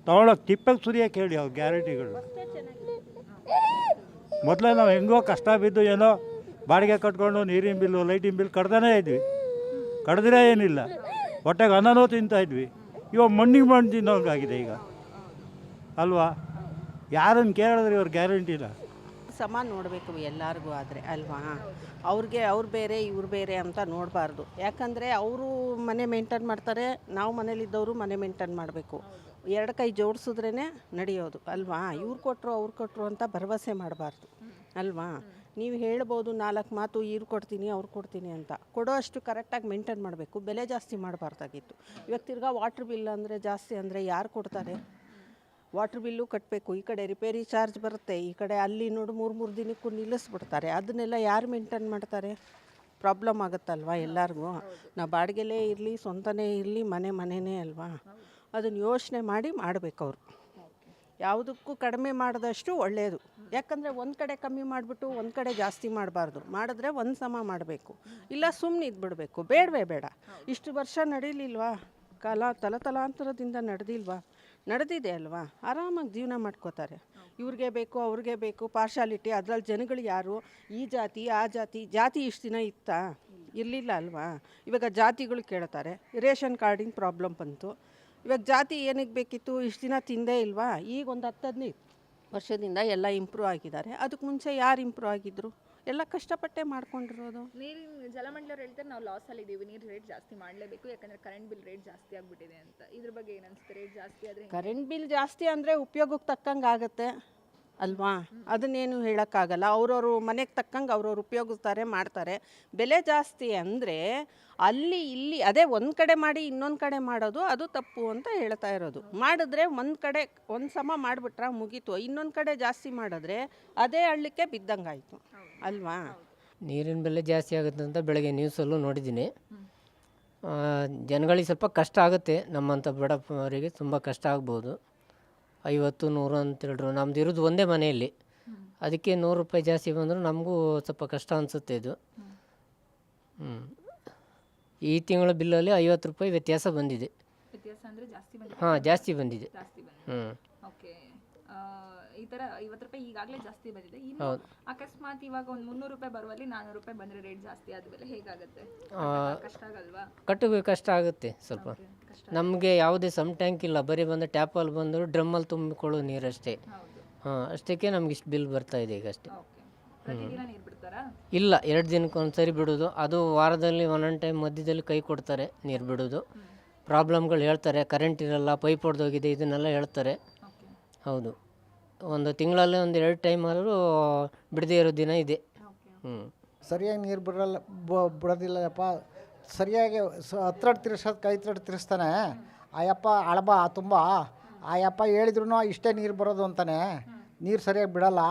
ತೊಗೊಳಕ್ಕೆ ತಿಪ್ಪಕ್ಕೆ ಸುರಿಯೋಕೆ ಹೇಳಿ ಅವ್ರ ಗ್ಯಾರಂಟಿಗಳು. ಮೊದಲೇ ನಾವು ಹೆಂಗೋ ಕಷ್ಟ ಬಿದ್ದು ಏನೋ ಬಾಡಿಗೆ ಕಟ್ಕೊಂಡು ನೀರಿನ ಬಿಲ್ಲು, ಲೈಟಿನ ಬಿಲ್ ಕಟ್ತಾನೇ ಇದ್ವಿ. ಕಡ್ದಿರೇ ಏನಿಲ್ಲ, ಹೊಟ್ಟೆಗೆ ಅನ್ನನೂ ತಿಂತಾಯಿದ್ವಿ. ಇವಾಗ ಮಣ್ಣು ತಿನ್ನೋಂಗಾಗಿದೆ ಈಗ ಅಲ್ವಾ? ಯಾರನ್ನು ಕೇಳಿದ್ರೆ ಇವ್ರ ಗ್ಯಾರಂಟಿನ ಸಮ ನೋಡಬೇಕು ಎಲ್ಲರಿಗೂ. ಆದರೆ ಅಲ್ವಾ, ಅವ್ರು ಬೇರೆ ಇವ್ರು ಬೇರೆ ಅಂತ ನೋಡಬಾರ್ದು. ಯಾಕಂದರೆ ಅವರು ಮನೆ ಮೇಂಟೈನ್ ಮಾಡ್ತಾರೆ, ನಾವು ಮನೇಲಿದ್ದವರು ಮನೆ ಮೇಂಟೈನ್ ಮಾಡಬೇಕು. 2 ಕೈ ಜೋಡಿಸಿದ್ರೇ ನಡೆಯೋದು ಅಲ್ವಾ? ಇವ್ರು ಕೊಟ್ಟರು ಅವ್ರು ಕೊಟ್ಟರು ಅಂತ ಭರವಸೆ ಮಾಡಬಾರ್ದು ಅಲ್ವಾ? ನೀವು ಹೇಳ್ಬೋದು 4 ಮಾತು, ಇವ್ರು ಕೊಡ್ತೀನಿ ಅವ್ರು ಕೊಡ್ತೀನಿ ಅಂತ. ಕೊಡೋ ಅಷ್ಟು ಕರೆಕ್ಟಾಗಿ ಮೇಂಟೈನ್ ಮಾಡಬೇಕು. ಬೆಲೆ ಜಾಸ್ತಿ ಮಾಡಬಾರ್ದಾಗಿತ್ತು. ಇವಾಗ ತಿರ್ಗಾ ವಾಟ್ರ್ ಬಿಲ್ ಅಂದರೆ ಜಾಸ್ತಿ ಅಂದರೆ ಯಾರು ಕೊಡ್ತಾರೆ? ವಾಟ್ರ್ ಬಿಲ್ಲು ಕಟ್ಟಬೇಕು, ಈ ಕಡೆ ರಿಪೇರಿ ಚಾರ್ಜ್ ಬರುತ್ತೆ, ಈ ಕಡೆ ಅಲ್ಲಿ ನೋಡು 3 ದಿನಕ್ಕೂ ನಿಲ್ಲಿಸ್ಬಿಡ್ತಾರೆ. ಅದನ್ನೆಲ್ಲ ಯಾರು ಮೇಂಟೈನ್ ಮಾಡ್ತಾರೆ? ಪ್ರಾಬ್ಲಮ್ ಆಗುತ್ತಲ್ವ ಎಲ್ಲರಿಗೂ. ನಾವು ಬಾಡಿಗೆಲೇ ಇರಲಿ ಸ್ವಂತನೇ ಇರಲಿ ಮನೆಯೇ ಅಲ್ವಾ, ಅದನ್ನು ಯೋಚನೆ ಮಾಡಿ ಮಾಡಬೇಕು ಅವರು. ಯಾವುದಕ್ಕೂ ಕಡಿಮೆ ಮಾಡಿದಷ್ಟು ಒಳ್ಳೆಯದು. ಯಾಕಂದರೆ ಒಂದು ಕಡೆ ಕಮ್ಮಿ ಮಾಡಿಬಿಟ್ಟು ಒಂದು ಕಡೆ ಜಾಸ್ತಿ ಮಾಡಬಾರ್ದು. ಮಾಡಿದ್ರೆ ಒಂದು ಸಮ ಮಾಡಬೇಕು, ಇಲ್ಲ ಸುಮ್ಮನೆ ಇದ್ಬಿಡಬೇಕು. ಬೇಡವೇ ಬೇಡ. ಇಷ್ಟು ವರ್ಷ ನಡೀಲಿಲ್ವಾ? ತಲತಲಾಂತರದಿಂದ ನಡೆದಿದೆ ಅಲ್ವಾ? ಆರಾಮಾಗಿ ಜೀವನ ಮಾಡ್ಕೋತಾರೆ. ಇವ್ರಿಗೆ ಬೇಕು ಅವ್ರಿಗೆ ಬೇಕು ಪಾರ್ಶಾಲಿಟಿ. ಅದರಲ್ಲಿ ಜನಗಳು ಯಾರು ಈ ಜಾತಿ ಆ ಜಾತಿ ಇಷ್ಟು ದಿನ ಇತ್ತಾ? ಇರಲಿಲ್ಲ ಅಲ್ವಾ? ಇವಾಗ ಜಾತಿಗಳು ಕೇಳ್ತಾರೆ. ರೇಷನ್ ಕಾರ್ಡಿನ ಪ್ರಾಬ್ಲಮ್ ಬಂತು. ಇವಾಗ ಜಾತಿ ಏನಕ್ಕೆ ಬೇಕಿತ್ತು? ಇಷ್ಟು ದಿನ ತಿಂದೇ ಇಲ್ವಾ? ಈಗ ಒಂದು 10-15 ವರ್ಷದಿಂದ ಎಲ್ಲ ಇಂಪ್ರೂವ್ ಆಗಿದ್ದಾರೆ. ಅದಕ್ಕೆ ಮುಂಚೆ ಯಾರು ಇಂಪ್ರೂವ್ ಆಗಿದ್ರು? ಎಲ್ಲ ಕಷ್ಟಪಟ್ಟೆ ಮಾಡ್ಕೊಂಡಿರೋದು. ನೀರಿನ ಜಲಮಂಡಲರು ಹೇಳ್ತಾರೆ ನಾವು ಲಾಸಲ್ಲಿ ಇದ್ದೀವಿ, ನೀರು ರೇಟ್ ಜಾಸ್ತಿ ಮಾಡಲೇಬೇಕು ಯಾಕಂದರೆ ಕರೆಂಟ್ ಬಿಲ್ ರೇಟ್ ಜಾಸ್ತಿ ಆಗಿಬಿಟ್ಟಿದೆ ಅಂತ. ಇದ್ರ ಬಗ್ಗೆ ಏನು ಅನಿಸುತ್ತೆ? ರೇಟ್ ಜಾಸ್ತಿ ಆದರೆ ಕರೆಂಟ್ ಬಿಲ್ ಜಾಸ್ತಿ ಅಂದರೆ ಉಪಯೋಗಕ್ಕೆ ತಕ್ಕಂಗೆ ಆಗುತ್ತೆ ಅಲ್ವಾ? ಅದನ್ನೇನು ಹೇಳೋಕ್ಕಾಗಲ್ಲ. ಅವ್ರವ್ರು ಮನೆಗೆ ತಕ್ಕಂಗೆ ಅವ್ರವ್ರು ಉಪಯೋಗಿಸ್ತಾರೆ ಮಾಡ್ತಾರೆ. ಬೆಲೆ ಜಾಸ್ತಿ ಅಂದರೆ ಅಲ್ಲಿ ಇಲ್ಲಿ ಅದೇ ಒಂದು ಕಡೆ ಮಾಡಿ ಇನ್ನೊಂದು ಕಡೆ ಮಾಡೋದು ಅದು ತಪ್ಪು ಅಂತ ಹೇಳ್ತಾ ಇರೋದು. ಮಾಡಿದ್ರೆ ಒಂದು ಕಡೆ ಒಂದು ಸಮ ಮಾಡಿಬಿಟ್ರೆ ಮುಗೀತು. ಇನ್ನೊಂದು ಕಡೆ ಜಾಸ್ತಿ ಮಾಡಿದ್ರೆ ಅದೇ ಹಳ್ಳಕ್ಕೆ ಬಿದ್ದಂಗಾಯಿತು ಅಲ್ವಾ? ನೀರಿನ ಬೆಲೆ ಜಾಸ್ತಿ ಆಗುತ್ತೆ ಅಂತ ಬೆಳಗ್ಗೆ ನ್ಯೂಸಲ್ಲೂ ನೋಡಿದ್ದೀನಿ. ಜನಗಳಿಗೆ ಸ್ವಲ್ಪ ಕಷ್ಟ ಆಗುತ್ತೆ. ನಮ್ಮಂಥ ಬಡವರಿಗೆ ತುಂಬ ಕಷ್ಟ ಆಗ್ಬೋದು. 50-100 ಅಂತ ಹೇಳಿದ್ರು. ನಮ್ದು ಇರೋದು ಒಂದೇ ಮನೆಯಲ್ಲಿ, ಅದಕ್ಕೆ 100 ರೂಪಾಯಿ ಜಾಸ್ತಿ ಬಂದರೂ ನಮಗೂ ಸ್ವಲ್ಪ ಕಷ್ಟ ಅನಿಸುತ್ತೆ ಇದು. ಈ ತಿಂಗಳ ಬಿಲ್ಲಲ್ಲಿ 50 ರೂಪಾಯಿ ವ್ಯತ್ಯಾಸ ಬಂದಿದೆ. ವ್ಯತ್ಯಾಸ ಅಂದರೆ ಜಾಸ್ತಿ ಬಂದಿದೆ? ಹಾಂ, ಜಾಸ್ತಿ ಬಂದಿದೆ. ಓಕೆ. ಈ ಥರ 50 ರೂಪಾಯಿ ಈಗಾಗಲೇ ಜಾಸ್ತಿ ಬಂದಿದೆ. ಇನ್ನು ಅಕಸ್ಮಾತ್ ಇವಾಗ ಒಂದು 300 ರೂಪಾಯಿ ಬರುವಲ್ಲಿ 400 ರೂಪಾಯಿ ಬಂದರೆ ರೇಟ್ ಜಾಸ್ತಿ ಆದಮೇಲೆ ಹೇಗಾಗುತ್ತೆ? ಕಷ್ಟ ಆಗಲ್ವಾ? ಕಟ್ಟಬೇಕು, ಕಷ್ಟ ಆಗುತ್ತೆ ಸ್ವಲ್ಪ. ನಮಗೆ ಯಾವುದೇ ಸಮ್ ಟ್ಯಾಂಕ್ ಇಲ್ಲ, ಬರೀ ಬಂದು ಟ್ಯಾಪಲ್ಲಿ ಬಂದು ಡ್ರಮ್ಮಲ್ಲಿ ತುಂಬಿಕೊಳ್ಳೋ ನೀರಷ್ಟೇ. ಹಾಂ, ಅಷ್ಟಕ್ಕೆ ನಮ್ಗೆ ಇಷ್ಟು ಬಿಲ್ ಬರ್ತಾ ಇದೆ ಈಗ ಅಷ್ಟೇ. ಪ್ರತಿದಿನ ನೀರು ಬಿಡ್ತಾರಾ? ಇಲ್ಲ, 2 ದಿನಕ್ಕೆ ಒಂದು ಸರಿ ಬಿಡೋದು. ಅದು ವಾರದಲ್ಲಿ ಒಂದೊಂದು ಟೈಮ್ ಮಧ್ಯದಲ್ಲಿ ಕೈ ಕೊಡ್ತಾರೆ ನೀರು ಬಿಡೋದು. ಪ್ರಾಬ್ಲಮ್ಗಳು ಹೇಳ್ತಾರೆ, ಕರೆಂಟ್ ಇರಲ್ಲ, ಪೈಪ್ ಹೊಡೆದೋಗಿದೆ, ಇದನ್ನೆಲ್ಲ ಹೇಳ್ತಾರೆ. ಹೌದು, ಒಂದು ತಿಂಗಳಲ್ಲಿ ಒಂದು 2 ಟೈಮ್ ಆದರೂ ಬಿಡದೇ ಇರೋ ದಿನ ಇದೆ. ಸರಿಯಾಗಿ ನೀರು ಬಿಡೋದಿಲ್ಲಪ್ಪ. ಸರಿಯಾಗಿ ಹತ್ರಡ್ ತಿರ್ಸೋದು ಕೈ ಹತ್ರಡ್ ತಿರ್ಸ್ತಾನೆ ಆಯಪ್ಪ. ಅಳಬ ತುಂಬ ಆಯಪ್ಪ ಹೇಳಿದ್ರು ಇಷ್ಟೇ ನೀರು ಬರೋದು ಅಂತಾನೆ. ನೀರು ಸರಿಯಾಗಿ ಬಿಡೋಲ್ಲ.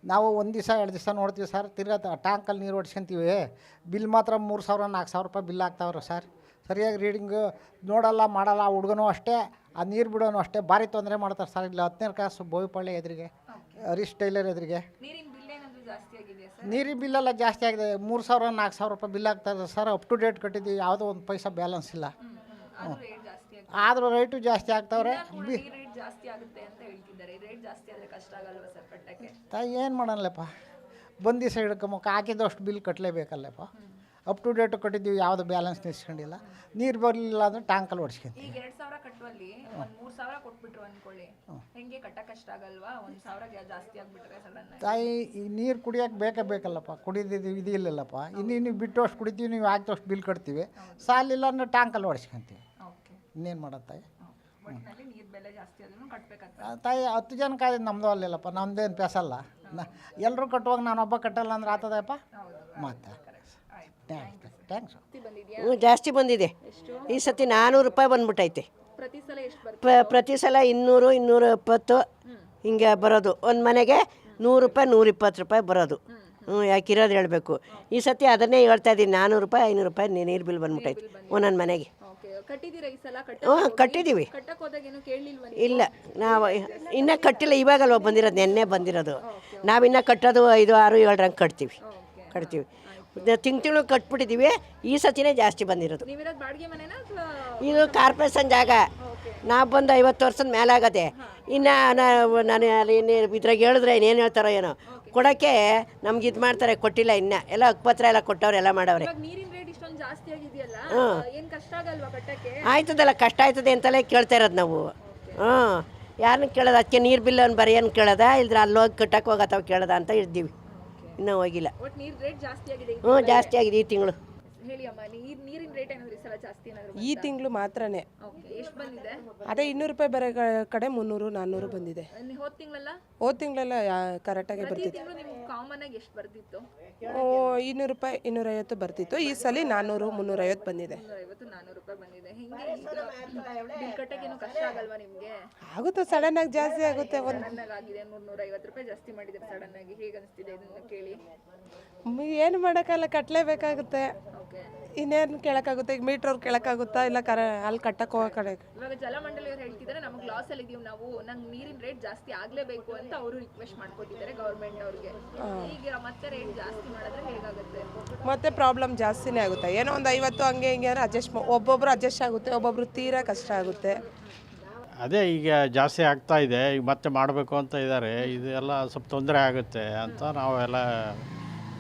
ನಾವು 1 ದಿವಸ 2 ದಿವಸ ನೋಡ್ತೀವಿ ಸರ್, ತಿರ್ಗಾ ಟ್ಯಾಂಕಲ್ಲಿ ನೀರು ಹೊಡ್ಸ್ಕೊಂತೀವಿ. ಬಿಲ್ ಮಾತ್ರ 3,000-4,000 ರೂಪಾಯಿ ಬಿಲ್ ಆಗ್ತಾವ್ರೆ ಸರ್. ಸರಿಯಾಗಿ ರೀಡಿಂಗು ನೋಡಲ್ಲ ಮಾಡಲ್ಲ. ಹುಡುಗನೂ ಅಷ್ಟೇ, ಆ ನೀರು ಬಿಡೋನು ಅಷ್ಟೇ ಭಾರಿ ತೊಂದರೆ ಮಾಡ್ತಾರೆ ಸರ್. ಇಲ್ಲ 10ನೇ ಕ್ಲಾಸ್ ಬೋಯಿಪಳ್ಳಿ ಎದುರಿಗೆ, ಹರೀಶ್ ಟೈಲರ್ ಎದುರಿಗೆ ನೀರಿನ ಬಿಲ್ಲೆಲ್ಲ ಜಾಸ್ತಿ ಆಗಿದೆ. 3,000-4,000 ರೂಪಾಯಿ ಬಿಲ್ ಆಗ್ತಾಯಿದೆ ಸರ್. ಅಪ್ ಟು ಡೇಟ್ ಕಟ್ಟಿದ್ದೀವಿ, ಯಾವುದೋ ಒಂದು ಪೈಸಾ ಬ್ಯಾಲೆನ್ಸ್ ಇಲ್ಲ. ಆದರೂ ರೇಟು ಜಾಸ್ತಿ ಆಗ್ತಾವ್ರೆ. ಏನು ಮಾಡೋಣಲ್ಲಪ್ಪ, ಬಂದು ದಿವಸ ಹಿಡ್ಕೊಂಬಕ್ಕೆ ಹಾಕಿದಷ್ಟು ಬಿಲ್ ಕಟ್ಟಲೇಬೇಕಲ್ಲಪ್ಪ. ಅಪ್ ಟು ಡೇಟು ಕಟ್ಟಿದ್ದೀವಿ, ಯಾವುದು ಬ್ಯಾಲೆನ್ಸ್ ನಿಲ್ಸ್ಕೊಂಡಿಲ್ಲ. ನೀರು ಬರಲಿಲ್ಲ ಅಂದರೆ ಟ್ಯಾಂಕಲ್ಲಿ ಹೊಡ್ಸ್ಕೊಂತೀವಿ. ಈಗ 2,000 ಕಟ್ಟುವಲ್ಲಿ 3,000 ಕೊಟ್ಬಿಟ್ರು ಅಂದ್ಕೊಳ್ಳಿ, ಹೆಂಗೆ ಕಟ್ಟಕ್ಕೆ ಕಷ್ಟ ಆಗಲ್ವಾ? 1,000 ಜಾಸ್ತಿ ಆಗಿಬಿಟ್ರೆ ಸಡನ್ ತಾಯಿ ಈ ನೀರು ಕುಡಿಯೋಕೆ ಬೇಕೇ ಬೇಕಲ್ಲಪ್ಪ. ಕುಡಿದಿದ್ದು ಇದಿಲ್ಲಲ್ಲಪ್ಪ. ಇನ್ನೂ ಬಿಟ್ಟು ಅಷ್ಟು ಕುಡಿತೀವಿ, ನೀವು ಹಾಕಿದಷ್ಟು ಬಿಲ್ ಕಟ್ತೀವಿ. ಸಾಲಿಲ್ಲ ಅಂದರೆ ಟ್ಯಾಂಕಲ್ಲಿ ಹೊಡ್ಸ್ಕೊಂತೀವಿ. ಇನ್ನೇನು ಮಾಡೋದು ತಾಯಿ? ನೀರು ಬೆಲೆ ಜಾಸ್ತಿ ಆದ್ರೂ ಕಟ್ಟಬೇಕಾಗ್ತದೆ ತಾಯಿ. 10 ಜನ ಕಾಯ್ದು ನಮ್ಮದು ಅಲ್ಲಿಲ್ಲಪ್ಪ, ನಮ್ಮದೇನು ಪೆಸಲ್ಲ. ಎಲ್ಲರೂ ಕಟ್ಟುವಾಗ ನಾನೊಬ್ಬ ಕಟ್ಟಲ್ಲ ಅಂದ್ರೆ ಆಗ್ತದಪ್ಪ ಮತ್ತೆ. ಥ್ಯಾಂಕ್ಸ್. ಜಾಸ್ತಿ ಬಂದಿದೆ ಈ ಸತಿ. 400 ರೂಪಾಯಿ ಬಂದ್ಬಿಟ್ಟೈತೆ. ಪ್ರತಿ ಸಲ ಎಷ್ಟು ಬರುತ್ತೆ? ಪ್ರತಿ ಸಲ 200-220 ಹಿಂಗೆ ಬರೋದು. ಒಂದು ಮನೆಗೆ 100 ರೂಪಾಯಿ 120 ರೂಪಾಯಿ ಬರೋದು. ಯಾಕಿರೋದು ಹೇಳಬೇಕು. ಈ ಸತಿ ಅದನ್ನೇ ಹೇಳ್ತಾ ಇದ್ದೀನಿ, 400 ರೂಪಾಯಿ 500 ರೂಪಾಯಿ ನೀರು ಬಿಲ್ ಬಂದ್ಬಿಟ್ಟೈತೆ ಒಂದೊಂದು ಮನೆಗೆ. ಕಟ್ಟಿದ್ದೀವಿ. ಇಲ್ಲ, ನಾವು ಇನ್ನೂ ಕಟ್ಟಿಲ್ಲ. ಇವಾಗಲ್ವ ಬಂದಿರೋದು, ನೆನ್ನೆ ಬಂದಿರೋದು. ನಾವಿನ್ನೂ ಕಟ್ಟೋದು 5, 6, 7 ರಂಗೆ ಕಟ್ತೀವಿ. ತಿಂಗಳು ಕಟ್ಬಿಟ್ಟಿದ್ದೀವಿ. ಈ ಸತಿನೇ ಜಾಸ್ತಿ ಬಂದಿರೋದು. ಇದು ಕಾರ್ಪೊರೇಷನ್ ಜಾಗ. ನಾವು ಬಂದು 50 ವರ್ಷದ ಮೇಲೆ ಆಗತ್ತೆ. ಇನ್ನು ನಾನು ಇದ್ರಾಗ ಹೇಳಿದ್ರೆ ಇನ್ನೇನು ಹೇಳ್ತಾರೋ ಏನೋ. ಕೊಡೋಕ್ಕೆ ನಮ್ಗೆ ಇದು ಮಾಡ್ತಾರೆ, ಕೊಟ್ಟಿಲ್ಲ. ಇನ್ನೂ ಎಲ್ಲ ಹಕ್ಕುಪತ್ರ ಎಲ್ಲ ಕೊಟ್ಟವ್ರು, ಎಲ್ಲ ಮಾಡವ್ರೆ. ಆಯ್ತದಲ್ಲ, ಕಷ್ಟ ಆಯ್ತದೆ ಅಂತಲೇ ಕೇಳ್ತಾ ಇರೋದು ನಾವು. ಯಾರನ್ನ ಕೇಳೋದು? ಅದಕ್ಕೆ ನೀರು ಬಿಲ್ ಅವ್ನು ಬರೆಯೋನು ಕೇಳೋದ, ಇಲ್ದ್ರೆ ಅಲ್ಲಿ ಹೋಗಿ ಕಟ್ಟಕ್ಕೆ ಹೋಗತ್ತವ ಕೇಳೋದ ಅಂತ ಇದ್ದೀವಿ. ಇನ್ನೂ ಹೋಗಿಲ್ಲ. ಜಾಸ್ತಿ ಆಗಿದೆ ಈ ತಿಂಗಳು. ಹೇಳಿ ಅಮ್ಮ, ನೀರಿನ ರೇಟ್ ಏನಾದ್ರು ಈ ಸಲ ಜಾಸ್ತಿ ಏನಾದ್ರು ಈ ತಿಂಗಳು ಮಾತ್ರನೇ ಓಕೆ, ಎಷ್ಟು ಬಂದಿದೆ? ಅದೇ 200 ರೂಪಾಯಿ ಬೇರೆ ಕಡೆ 300 400 ಬಂದಿದೆ. ಹೋದ ತಿಂಗಳೆಲ್ಲ ಹೋದ ತಿಂಗಳೆಲ್ಲ ಕರೆಕ್ಟಾಗಿ ಪ್ರತಿ ಬರ್ತಿತ್ತು. ತಿಂಗಳು ನಿಮ್ಗೆ ಕಾಮನ್ ಆಗಿ ಎಷ್ಟು ಬರ್ತಿತ್ತು? 200 ರೂಪಾಯಿ 250 ಬರ್ತಿತ್ತು. ಈ ಸಲ 400 350 ಬಂದಿದೆ. 350 400 ರೂಪಾಯಿ ಬಂದಿದೆ. ಹಿಂಗೆ ಬಿಲ್ ಕಟ್ಟಕ್ಕೇನು ಕಷ್ಟ ಆಗಲ್ವಾ ನಿಮ್ಗೆ? ಆಗುತ್ತೆ, ಸಡನ್ ಆಗಿ ಜಾಸ್ತಿ ಆಗುತ್ತೆ. ಸಡನ್ ಆಗಿ ಆಗಿದೆ 350 ರೂಪಾಯಿ ಜಾಸ್ತಿ ಮಾಡಿದ್ದಾರೆ ಸಡನ್ ಆಗಿ. ಹೇಗೆ ಅನಿಸ್ತಿದೆ ಇದನ್ನ ಕೇಳಿ? ಏನು ಮಾಡೋಕ್ಕಲ್ಲ, ಕಟ್ಟಲೇಬೇಕಾಗುತ್ತೆ. ಓಕೆ, ಇನ್ನೇನು ಕೇಳೋಕ್ಕಾಗುತ್ತೆ? ಈಗ ಮೀಟ್ರ್ ಕೇಳೋಕ್ಕಾಗುತ್ತಾ? ಇಲ್ಲ ಅಲ್ಲಿ ಕಟ್ಟಕ್ಕೆ ಹೋಗೋ ಕಡೆ. ಇವಾಗ ಜಲಮಂಡಳಿಯವರು ಹೇಳ್ತಿದ್ದಾರೆ ನಮಗೆ ಲಾಸ್ ಅಲ್ಲಿ ಇದೀವಿ ನಾವು, ನಂಗೆ ನೀರಿನ ರೇಟ್ ಜಾಸ್ತಿ ಆಗ್ಲೇಬೇಕು ಅಂತ ಅವರು ರಿಕ್ವೆಸ್ಟ್ ಮಾಡ್ಕೊಟ್ಟಿದ್ದಾರೆ ಗೌರ್ಮೆಂಟ್ ಅವ್ರಿಗೆ. ಈಗ ಮತ್ತೆ ರೇಟ್ ಜಾಸ್ತಿ ಮಾಡಿದ್ರೆ ಹೇಗಾಗುತ್ತೆ? ಮತ್ತೆ ಪ್ರಾಬ್ಲಮ್ ಜಾಸ್ತಿನೇ ಆಗುತ್ತೆ. ಏನೋ ಒಂದು 50 ಹಂಗೆ ಹಿಂಗೆ ಒಬ್ಬೊಬ್ರು ಅಡ್ಜಸ್ಟ್ ಆಗುತ್ತೆ, ಒಬ್ಬೊಬ್ರು ತೀರಾ ಕಷ್ಟ ಆಗುತ್ತೆ. ಅದೇ ಈಗ ಜಾಸ್ತಿ ಆಗ್ತಾ ಇದೆ, ಈಗ ಮತ್ತೆ ಮಾಡಬೇಕು ಅಂತ ಇದ್ದಾರೆ. ಇದೆಲ್ಲ ಸ್ವಲ್ಪ ತೊಂದರೆ ಆಗುತ್ತೆ ಅಂತ ನಾವೆಲ್ಲ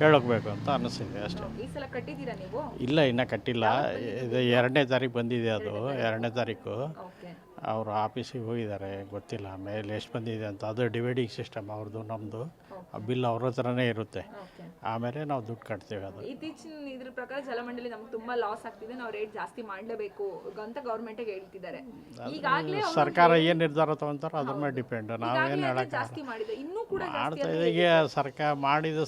ಹೇಳೋಕ್ಬೇಕು ಅಂತ ಅನ್ನಿಸ್ತಿದೆ ಅಷ್ಟೇ. ಈ ಸಲ ಕಟ್ಟಿದ್ದೀರಾ ನೀವು? ಇಲ್ಲ, ಇನ್ನೂ ಕಟ್ಟಿಲ್ಲ. ಇದು 2ನೇ ತಾರೀಕು ಬಂದಿದೆ. ಅದು 2ನೇ ತಾರೀಕು ಓಕೆ, ಅವರು ಆಫೀಸಿಗೆ ಹೋಗಿದ್ದಾರೆ. ಗೊತ್ತಿಲ್ಲ ಮೇಲೆ ಎಷ್ಟು ಬಂದಿದೆ ಅಂತ. ಅದು ಡಿವೈಡಿಂಗ್ ಸಿಸ್ಟಮ್ ಅವ್ರದ್ದು, ನಮ್ಮದು ಬಿಲ್ ಅವ್ರ ಹತ್ರನೇ ಇರುತ್ತೆ. ಆಮೇಲೆ ನಾವು ದುಡ್ಡು ಕಟ್ತೀವಿ. ಅದು ಇತ್ತೀಚಿನ ಇದ್ರ ಪ್ರಕಾರ ಜಲಮಂಡಳಿ ನಮ್ಗೆ ತುಂಬಾ ಲಾಸ್ ಆಗ್ತಿದೆ, ನಾವು ರೇಟ್ ಜಾಸ್ತಿ ಮಾಡಲೇಬೇಕು ಅಂತ ಗೌರ್ಮೆಂಟ್ಗೆ ಹೇಳ್ತಿದ್ದಾರೆ. ಈಗಾಗಲೇ ಸರ್ಕಾರ ಏನು ನಿರ್ಧಾರ ತಗೊಂತಾರೋ ಅದ್ರ ಮೇಲೆ ಡಿಪೆಂಡ್. ನಾವೇನು ಹೇಳೋಕ್ಕಾಗಲ್ಲ. ಜಾಸ್ತಿ ಮಾಡಿದೆ, ಇನ್ನೂ ಕೂಡ ಮಾಡ್ತಾ ಇದೆ. ಈಗ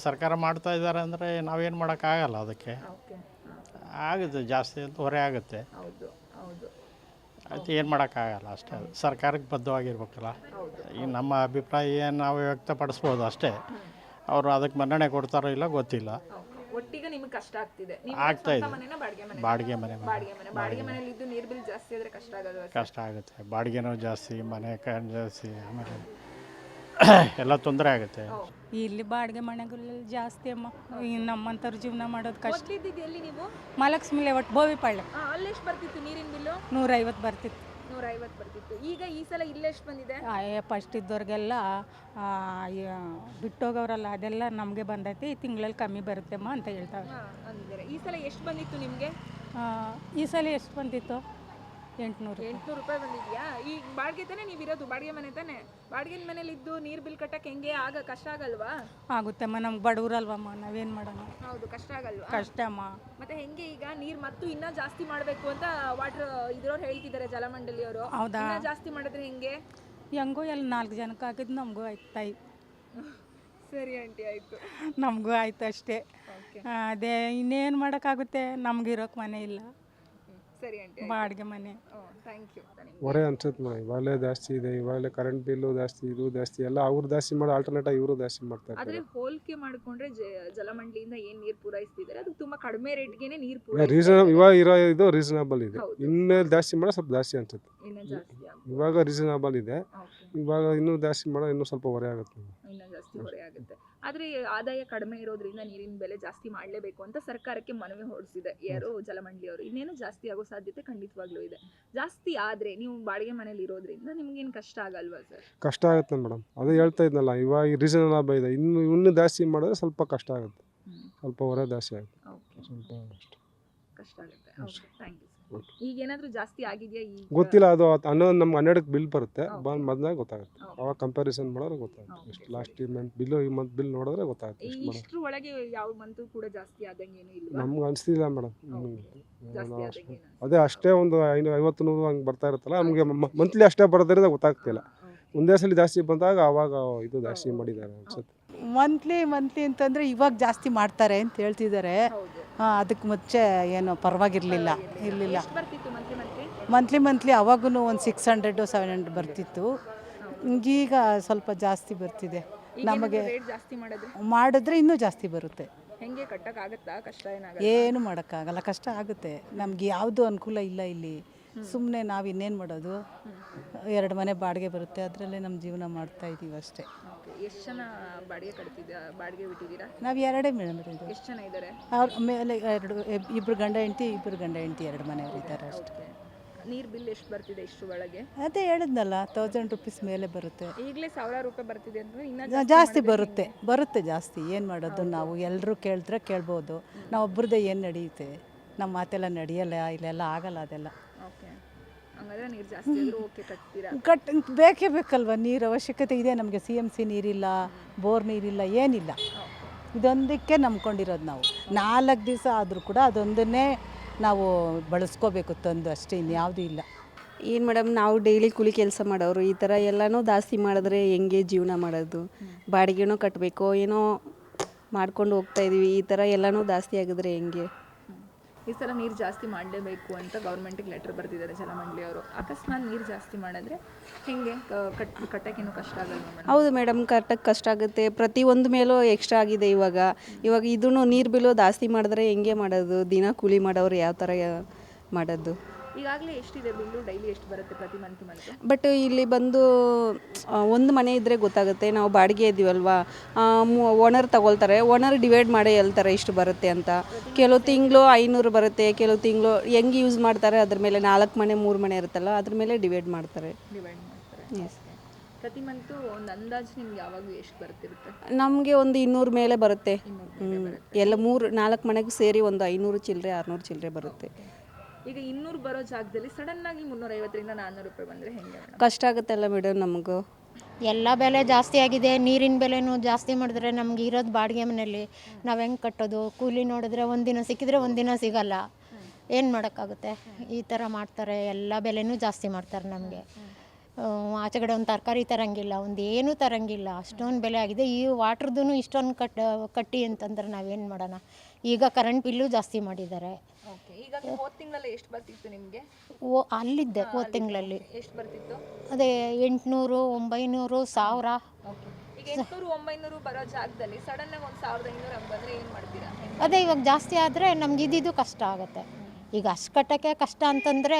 ಸರ್ಕಾರ ಮಾಡ್ತಾ ಇದ್ದಾರೆ ಅಂದರೆ ನಾವೇನು ಮಾಡೋಕ್ಕಾಗಲ್ಲ. ಅದಕ್ಕೆ ಆಗುತ್ತೆ, ಜಾಸ್ತಿ ಅಂತ ಹೊರೆ ಆಗುತ್ತೆ. ಹೌದು ಹೌದು, ಅದು ಏನು ಮಾಡೋಕ್ಕಾಗಲ್ಲ ಅಷ್ಟೇ. ಅದು ಸರ್ಕಾರಕ್ಕೆ ಬದ್ಧವಾಗಿರ್ಬೇಕಲ್ಲ. ಈ ನಮ್ಮ ಅಭಿಪ್ರಾಯ ನಾವು ವ್ಯಕ್ತಪಡಿಸ್ಬೋದು ಅಷ್ಟೇ. ಅವರು ಅದಕ್ಕೆ ಮನ್ನಣೆ ಕೊಡ್ತಾರೋ ಇಲ್ಲ ಗೊತ್ತಿಲ್ಲ. ಒಟ್ಟಿಗೆ ನಿಮಗೆ ಕಷ್ಟ ಆಗ್ತಿದೆ. ಆಗ್ತಾ ಇದೆ. ಬಾಡಿಗೆ ಮನೆಯಲ್ಲಿ ಇದ್ದು ನೀರು ಬಿಲ್ ಜಾಸ್ತಿ ಆದ್ರೆ ಕಷ್ಟ ಆಗೋದು. ಕಷ್ಟ ಆಗುತ್ತೆ. ಬಾಡಿಗೆನೂ ಜಾಸ್ತಿ, ಮನೆ ಜಾಸ್ತಿ, ಆಮೇಲೆ ಎಲ್ಲ ತೊಂದರೆ ಆಗುತ್ತೆ. ಇಲ್ಲಿ ಬಾಡಿಗೆ ಮನೆಗಳಲ್ಲಿ ಜಾಸ್ತಿ ಅಮ್ಮ. ನಮ್ಮಂಥವ್ರು ಜೀವನ ಮಾಡೋದು ಕಷ್ಟ. ಎಲ್ಲಿ ನೀವು? ಮಹಾಲಕ್ಷ್ಮಿ ಒಟ್ಟು ಬೋವಿಪಾಳ್ಯ. ಅಲ್ಲಿ ಎಷ್ಟು ಬರ್ತಿತ್ತು ನೀರಿನ ಬಿಲ್ಲು? 150 ಬರ್ತಿತ್ತು. 150 ಬರ್ತಿತ್ತು. ಈಗ ಈ ಸಲ ಇಲ್ಲೆಷ್ಟು ಬಂದಿದೆ? ಫಸ್ಟ್ ಇದ್ದವ್ರಿಗೆಲ್ಲ ಬಿಟ್ಟೋಗವ್ರಲ್ಲ, ಅದೆಲ್ಲ ನಮಗೆ ಬಂದೈತಿ. ಈ ತಿಂಗಳಲ್ಲಿ ಕಮ್ಮಿ ಬರುತ್ತೆಮ್ಮ ಅಂತ ಹೇಳ್ತಾವೆ. ಅಂದಿದ್ದಾರೆ. ಈ ಸಲ ಎಷ್ಟು ಬಂದಿತ್ತು ನಿಮಗೆ? ಈ ಸಲ ಎಷ್ಟು ಬಂದಿತ್ತು? 800 ರೂಪಾಯಿ ಬಂದಿದ್ಯಾ? ಈಗ ಬಾಡಿಗೆ ತಾನೇ ನೀವು ಇರೋದು? ಬಾಡಿಗೆ ಮನೆ ತಾನೇ? ಬಾಡಿಗೆ ಮನೇಲಿ ಇದ್ದು ನೀರು ಬಿಲ್ ಕಟ್ಟಕ್ಕೆ ಹೆಂಗೆ ಕಷ್ಟ ಆಗಲ್ವಾ? ಆಗುತ್ತಮ್ಮ, ನಮ್ಗೆ ಬಡವ್ರಲ್ವಮ್ಮ, ನಾವೇನು ಮಾಡೋಣ? ಹೌದು, ಕಷ್ಟ ಆಗಲ್ವಾ? ಕಷ್ಟಮ್ಮ. ಮತ್ತೆ ಹೆಂಗೆ ಈಗ ನೀರು ಮತ್ತು ಇನ್ನೂ ಜಾಸ್ತಿ ಮಾಡಬೇಕು ಅಂತ ವಾಟರ್ ಇದ್ರವ್ರು ಹೇಳ್ತಿದ್ದಾರೆ, ಜಲಮಂಡಳಿಯವರು. ಹೌದಾ? ಜಾಸ್ತಿ ಮಾಡಿದ್ರೆ ಹೆಂಗೆ? ಹೆಂಗೋ ಎಲ್ಲ 4 ಜನಕ್ಕೆ ಹಾಕಿದ್ದು ನಮಗೂ ಆಯ್ತಾಯಿ. ಸರಿ ಆಂಟಿ, ಆಯಿತು. ನಮಗೂ ಆಯ್ತು ಅಷ್ಟೇ. ಅದೇ ಇನ್ನೇನು ಮಾಡೋಕ್ಕಾಗುತ್ತೆ? ನಮ್ಗಿರೋಕೆ ಮನೆ ಇಲ್ಲ. ಸರಿ ಆಂಟಿ, ಬಾಡಿಗೆ ಮನೆ. Thank you. ಹೊರೆ ಅನ್ಸುತ್ತೆ ಮೇಡಮ್. ಇವಾಗಲೇ ಜಾಸ್ತಿ ಇದೆ, ಇವಾಗಲೇ ಕರೆಂಟ್ ಬಿಲ್ಲು ಜಾಸ್ತಿ, ಇದು ಜಾಸ್ತಿ, ಎಲ್ಲ ಅವ್ರು ಜಾಸ್ತಿ ಮಾಡಿ ಆಲ್ಟರ್ನೇಟ್ ಇವರು ಜಾಸ್ತಿ ಮಾಡ್ತಾ ಆದ್ರೆ ಇರ್ತಾರೆ. ಹೋಲಿಕೆ ಮಾಡ್ಕೊಂಡ್ರೆ ಜಲಮಂಡಳಿಯಿಂದ ಏನ್ ನೀರು ಪೂರೈಸ್ತಿದ್ದಾರೆ ಅದು ತುಂಬಾ ಕಡಿಮೆ ರೇಟ್ಗೆನೆ ನೀರು ರೀಸನಬಲ್ ಇವಾಗ ಇರೋ ಇದು ರೀಸನಬಲ್ ಇದೆ. ಇನ್ಮೇಲೆ ಜಾಸ್ತಿ ಮಾಡೋ ಸ್ವಲ್ಪ ಜಾಸ್ತಿ ಅನ್ಸುತ್ತೆ. ಇನ್ನ ಜಾಸ್ತಿ ಆಗುತ್ತೆ. ಇವಾಗ ರೀಸನಬಲ್ ಇದೆ, ಇವಾಗ ಇನ್ನೂ ಜಾಸ್ತಿ ಮಾಡೋ ಇನ್ನೂ ಸ್ವಲ್ಪ ಹೊರೆ ಆಗುತ್ತೆ. ಇನ್ನ ಜಾಸ್ತಿ ಹೊರೆ ಆಗುತ್ತೆ. ಆದ್ರೆ ಆದಾಯ ಕಡಿಮೆ ಇರೋದ್ರಿಂದ ನೀರಿನ ಬೆಲೆ ಜಾಸ್ತಿ ಮಾಡಲೇಬೇಕು ಅಂತ ಸರ್ಕಾರಕ್ಕೆ ಮನವಿ ಹೊರಡಿಸಿದೆ ಯಾರು? ಜಲಮಂಡಳಿಯವರು. ಇನ್ನೇನು ಜಾಸ್ತಿ ಆಗೋ ಸಾಧ್ಯತೆ ಖಂಡಿತವಾಗ್ಲೂ ಇದೆ. ಜಾಸ್ತಿ ಆದ್ರೆ ನೀವು ಬಾಡಿಗೆ ಮನೇಲಿ ಇರೋದ್ರಿಂದ ನಿಮ್ಗೇನು ಕಷ್ಟ ಆಗಲ್ವಾ ಸರ್? ಕಷ್ಟ ಆಗುತ್ತೆ ಮೇಡಮ್. ಅದೇ ಹೇಳ್ತಾ ಇದ್ನಲ್ಲ, ಇವಾಗ ರೀಸನಬಲ್ ಇದೆ. ಇನ್ನೂ ಜಾಸ್ತಿ ಮಾಡಿದ್ರೆ ಸ್ವಲ್ಪ ಕಷ್ಟ ಆಗುತ್ತೆ, ಸ್ವಲ್ಪ ಹೊರೆ ಜಾಸ್ತಿ ಆಗುತ್ತೆ, ಸ್ವಲ್ಪ ಕಷ್ಟ ಆಗುತ್ತೆ. Thank you sir. ಈಗ ಏನಾದರೂ ಜಾಸ್ತಿ ಆಗಿದೆಯಾ? ಈಗ ಗೊತ್ತಿಲ್ಲ, ಅದು ನಮ್ಗೆ 12ಕ್ಕೆ ಬಿಲ್ ಬರುತ್ತೆ, ಮೊದಲಾಗ ಗೊತ್ತಾಗುತ್ತೆ. ಅವಾಗ ಕಂಪ್ಯಾರಿಸನ್ ಮಾಡಿದ್ರೆ ಗೊತ್ತಾಗುತ್ತೆ. ಎಷ್ಟು ಲಾಸ್ಟ್ ಮಂತ್ ಬಿಲ್ಲು ಈ ಮಂತ್ ಬಿಲ್ ನೋಡಿದ್ರೆ ಗೊತ್ತಾಗುತ್ತೆ. ಇಷ್ಟ್ರ ಒಳಗೆ ಯಾವ ಮಂತು ಕೂಡ ಜಾಸ್ತಿ ಆದಂಗೇನು ಇಲ್ವಾ? ನಮ್ಗೆ ಅನಿಸ್ತಿಲ್ಲ ಮೇಡಮ್. ಜಾಸ್ತಿ ಆದಂಗೇನು? ಅದೇ ಅಷ್ಟೇ ಒಂದು 50 100 ಹಂಗೆ ಬರ್ತಾ ಇರುತ್ತಲ್ಲ, ನಮಗೆ ಮಂತ್ಲಿ ಅಷ್ಟೇ ಬರೋದ್ರಿಂದ ಗೊತ್ತಾಗ್ತಿಲ್ಲ. ಒಂದೇ ಸಲ ಜಾಸ್ತಿ ಬಂದಾಗ ಆವಾಗ ಇದು ಜಾಸ್ತಿ ಮಾಡಿದ್ದಾರೆ ಅನ್ಸುತ್ತೆ. ಮಂತ್ಲಿ ಅಂತಂದರೆ ಇವಾಗ ಜಾಸ್ತಿ ಮಾಡ್ತಾರೆ ಅಂತ ಹೇಳ್ತಿದ್ದಾರೆ. ಅದಕ್ಕೆ ಮುಂಚೆ ಏನು ಪರವಾಗಿರಲಿಲ್ಲ, ಇರಲಿಲ್ಲ. ಎಷ್ಟು ಬರ್ತಿತ್ತು ಮಂತ್ಲಿ? ಮಂತ್ಲಿ ಅವಾಗೂ ಒಂದು 600 700 ಬರ್ತಿತ್ತು. ಈಗ ಸ್ವಲ್ಪ ಜಾಸ್ತಿ ಬರ್ತಿದೆ. ನಮಗೆ ರೇಟ್ ಜಾಸ್ತಿ ಮಾಡಿದ್ರೆ ಇನ್ನೂ ಜಾಸ್ತಿ ಬರುತ್ತೆ. ಹೆಂಗೆ ಕಟ್ಟಕ್ಕಾಗತ್ತಾ? ಕಷ್ಟ ಏನಾಗುತ್ತೆ? ಏನು ಮಾಡೋಕ್ಕಾಗಲ್ಲ, ಕಷ್ಟ ಆಗುತ್ತೆ. ನಮಗೆ ಯಾವುದು ಅನುಕೂಲ ಇಲ್ಲ ಇಲ್ಲಿ. ಸುಮ್ಮನೆ ನಾವು ಇನ್ನೇನು ಮಾಡೋದು? 2 ಮನೆ ಬಾಡಿಗೆ ಬರುತ್ತೆ, ಅದರಲ್ಲೇ ನಮ್ಮ ಜೀವನ ಮಾಡ್ತಾ ಇದ್ದೀವಿ ಅಷ್ಟೇ. ಎಷ್ಟು ಜನ ಬಾಡಿಗೆ ಬಿಟ್ಟಿದ್ದೀರಾ? ನಾವು 2 ಮೇಡಮ್ ಇರೋದು. ಎಷ್ಟು ಜನ ಇದ್ದಾರೆ? ಅವ್ರ ಮೇಲೆ 2 ಗಂಡ ಹೆಂಡತಿ 2 ಮನೆಯವರು ಇದ್ದಾರೆ ಅಷ್ಟೇ. ನೀರು ಬಿಲ್ ಎಷ್ಟು ಬರ್ತಿದೆ ಇಷ್ಟು ಒಳಗೆ? ಅದೇ ಹೇಳಿದ್ನಲ್ಲ, 1000 ರೂಪೀಸ್ ಮೇಲೆ ಬರುತ್ತೆ. ಈಗಲೇ 1000 ರೂಪಾಯಿ ಬರ್ತಿದೆ ಅಂದ್ರೆ ಇನ್ನೂ ಜಾಸ್ತಿ ಬರುತ್ತೆ ಜಾಸ್ತಿ. ಏನು ಮಾಡೋದು? ನಾವು ಎಲ್ಲರೂ ಕೇಳಿದ್ರೆ ಕೇಳ್ಬೋದು, ನಾವು ಒಬ್ರದ್ದೇ ಏನು ನಡೆಯುತ್ತೆ? ನಮ್ಮ ಮಾತೆಲ್ಲ ನಡೆಯಲ್ಲ, ಇಲ್ಲೆಲ್ಲ ಆಗಲ್ಲ ಅದೆಲ್ಲ. ಓಕೆ, ಹಂಗಾದ್ರೆ ನೀರು ಜಾಸ್ತಿ ಆದರೂ ಓಕೆ ಕಟ್ತೀರಾ? ಬೇಕೇ ಬೇಕಲ್ವ? ನೀರು ಅವಶ್ಯಕತೆ ಇದೆ ನಮಗೆ. CMC ನೀರಿಲ್ಲ, ಬೋರ್ ನೀರಿಲ್ಲ, ಏನಿಲ್ಲ. ಇದೊಂದಕ್ಕೆ ನಂಬ್ಕೊಂಡಿರೋದು ನಾವು 4 ದಿವಸ ಆದರೂ ಕೂಡ ಅದೊಂದನ್ನೇ ನಾವು ಬಳಸ್ಕೋಬೇಕು ತಂದು ಅಷ್ಟೇ, ಇನ್ಯಾವುದೂ ಇಲ್ಲ. ಏನು ಮೇಡಮ್, ನಾವು ಡೈಲಿ ಕೂಲಿ ಕೆಲಸ ಮಾಡೋರು, ಈ ಥರ ಎಲ್ಲನೂ ಜಾಸ್ತಿ ಮಾಡಿದ್ರೆ ಹೆಂಗೆ ಜೀವನ ಮಾಡೋದು? ಬಾಡಿಗೆನೂ ಕಟ್ಟಬೇಕು, ಏನೋ ಮಾಡ್ಕೊಂಡು ಹೋಗ್ತಾ ಇದೀವಿ, ಈ ಥರ ಎಲ್ಲನೂ ಜಾಸ್ತಿ ಆಗಿದ್ರೆ ಹೆಂಗೆ? ಈ ಸಲ ನೀರು ಜಾಸ್ತಿ ಮಾಡಲೇಬೇಕು ಅಂತ ಗೌರ್ಮೆಂಟಿಗೆ ಲೆಟರ್ ಬರೆದಿದ್ದಾರೆ ಜಲಮಂಡಳಿಯವರು. ಅಕಸ್ಮಾತ್ ನೀರು ಜಾಸ್ತಿ ಮಾಡಿದ್ರೆ ಹೆಂಗೆ ಕಟ್ಟೋಕ್ಕೇನು ಕಷ್ಟ ಆಗಲ್ಲ ಮೇಡಮ್? ಹೌದು ಮೇಡಮ್, ಕಟ್ಟಕ್ಕೆ ಕಷ್ಟ ಆಗುತ್ತೆ. ಪ್ರತಿಯೊಂದು ಮೇಲೂ ಎಕ್ಸ್ಟ್ರಾ ಆಗಿದೆ ಇವಾಗ ಇದೂ ನೀರು ಬಿಲ್ಲು ಜಾಸ್ತಿ ಮಾಡಿದ್ರೆ ಹೆಂಗೆ ಮಾಡೋದು? ದಿನ ಕೂಲಿ ಮಾಡೋರು ಯಾವ ಥರ ಮಾಡೋದು? ಈಗಾಗಲೇ ಎಷ್ಟಿದೆ ಬಿಲ್ಲು? ಡೈಲಿ ಎಷ್ಟು ಬರುತ್ತೆ ಪ್ರತಿ ಮಂತ್? ಬಟ್ ಇಲ್ಲಿ ಬಂದು ಒಂದು ಮನೆ ಇದ್ದರೆ ಗೊತ್ತಾಗುತ್ತೆ. ನಾವು ಬಾಡಿಗೆ ಇದ್ದೀವಲ್ವಾ, ಓನರ್ ತಗೊಳ್ತಾರೆ, ಓನರ್ ಡಿವೈಡ್ ಮಾಡಿ ಹೇಳ್ತಾರೆ ಇಷ್ಟು ಬರುತ್ತೆ ಅಂತ. ಕೆಲವು ತಿಂಗಳು 500 ಬರುತ್ತೆ, ಕೆಲವು ತಿಂಗಳು ಹೆಂಗೆ ಯೂಸ್ ಮಾಡ್ತಾರೆ ಅದ್ರ ಮೇಲೆ. 4 ಮನೆ 3 ಮನೆ ಇರುತ್ತಲ್ಲ, ಅದ್ರ ಮೇಲೆ ಡಿವೈಡ್ ಮಾಡ್ತಾರೆ. ಎಸ್. ಪ್ರತಿ ಮಂತು ಒಂದು ಅಂದಾಜು ನಿಮ್ಗೆ ಯಾವಾಗ ಎಷ್ಟು ಬರ್ತಿರುತ್ತೆ? ನಮಗೆ ಒಂದು 200 ಮೇಲೆ ಬರುತ್ತೆ. ಎಲ್ಲ 3-4 ಮನೆಗೂ ಸೇರಿ ಒಂದು 500 ಚಿಲ್ಲರೆ 600 ಚಿಲ್ಲರೆ ಬರುತ್ತೆ. ಈಗ 200 ಬರೋ ಜಾಗದಲ್ಲಿ ಸಡನ್ ಆಗಿ 350ರಿಂದ 400 ರೂಪಾಯಿ ಬಂದರೆ ಹೆಂಗೆ ಮೇಡಮ್? ಕಷ್ಟ ಆಗುತ್ತಲ್ಲ ಮೇಡಮ್ ನಮಗೂ. ಎಲ್ಲ ಬೆಲೆ ಜಾಸ್ತಿ ಆಗಿದೆ, ನೀರಿನ ಬೆಲೆನೂ ಜಾಸ್ತಿ ಮಾಡಿದ್ರೆ ನಮ್ಗೆ ಇರೋದು ಬಾಡಿಗೆ ಮನೆಯಲ್ಲಿ ನಾವು ಹೆಂಗೆ ಕಟ್ಟೋದು? ಕೂಲಿ ನೋಡಿದ್ರೆ ಒಂದಿನ ಸಿಕ್ಕಿದ್ರೆ ಒಂದಿನ ಸಿಗಲ್ಲ, ಏನು ಮಾಡೋಕ್ಕಾಗುತ್ತೆ? ಈ ಥರ ಮಾಡ್ತಾರೆ, ಎಲ್ಲ ಬೆಲೆನೂ ಜಾಸ್ತಿ ಮಾಡ್ತಾರೆ ನಮಗೆ. ಆಚೆ ಕಡೆ ಒಂದು ತರಕಾರಿ ತರಂಗಿಲ್ಲ, ಒಂದು ಏನೂ ತರಂಗಿಲ್ಲ, ಅಷ್ಟೊಂದು ಬೆಲೆ ಆಗಿದೆ. ಈ ವಾಟ್ರದ್ದು ಇಷ್ಟೊಂದು ಕಟ್ಟಿ ಅಂತಂದ್ರೆ ನಾವೇನು ಮಾಡೋಣ? ಈಗ ಕರೆಂಟ್ ಬಿಲ್ಲು ಜಾಸ್ತಿ ಮಾಡಿದ್ದಾರೆ. ಈಗ ಹೋದ ತಿಂಗಳಲ್ಲಿ ಎಷ್ಟು ಬರ್ತಿತ್ತು ನಿಮಗೆ? ಅಲ್ಲಿದ್ದೆ ಹೋದ ತಿಂಗಳಲ್ಲಿ ಎಷ್ಟು ಬರ್ತಿತ್ತು? ಅದೇ 800, 900, 1000. ಈಗ 800, 900 ಬರೋ ಜಾಗದಲ್ಲಿ ಸಡನ್ ಆಗಿ 1500 ಬಂದರೆ ಏನು ಮಾಡ್ತೀರಾ? ಅದೇ ಇವಾಗ ಜಾಸ್ತಿ ಆದರೆ ನಮ್ಗೆ ಇದ್ದಿದ್ದು ಕಷ್ಟ ಆಗುತ್ತೆ. ಈಗ ಅಷ್ಟು ಕಟ್ಟೋಕ್ಕೆ ಕಷ್ಟ ಅಂತಂದರೆ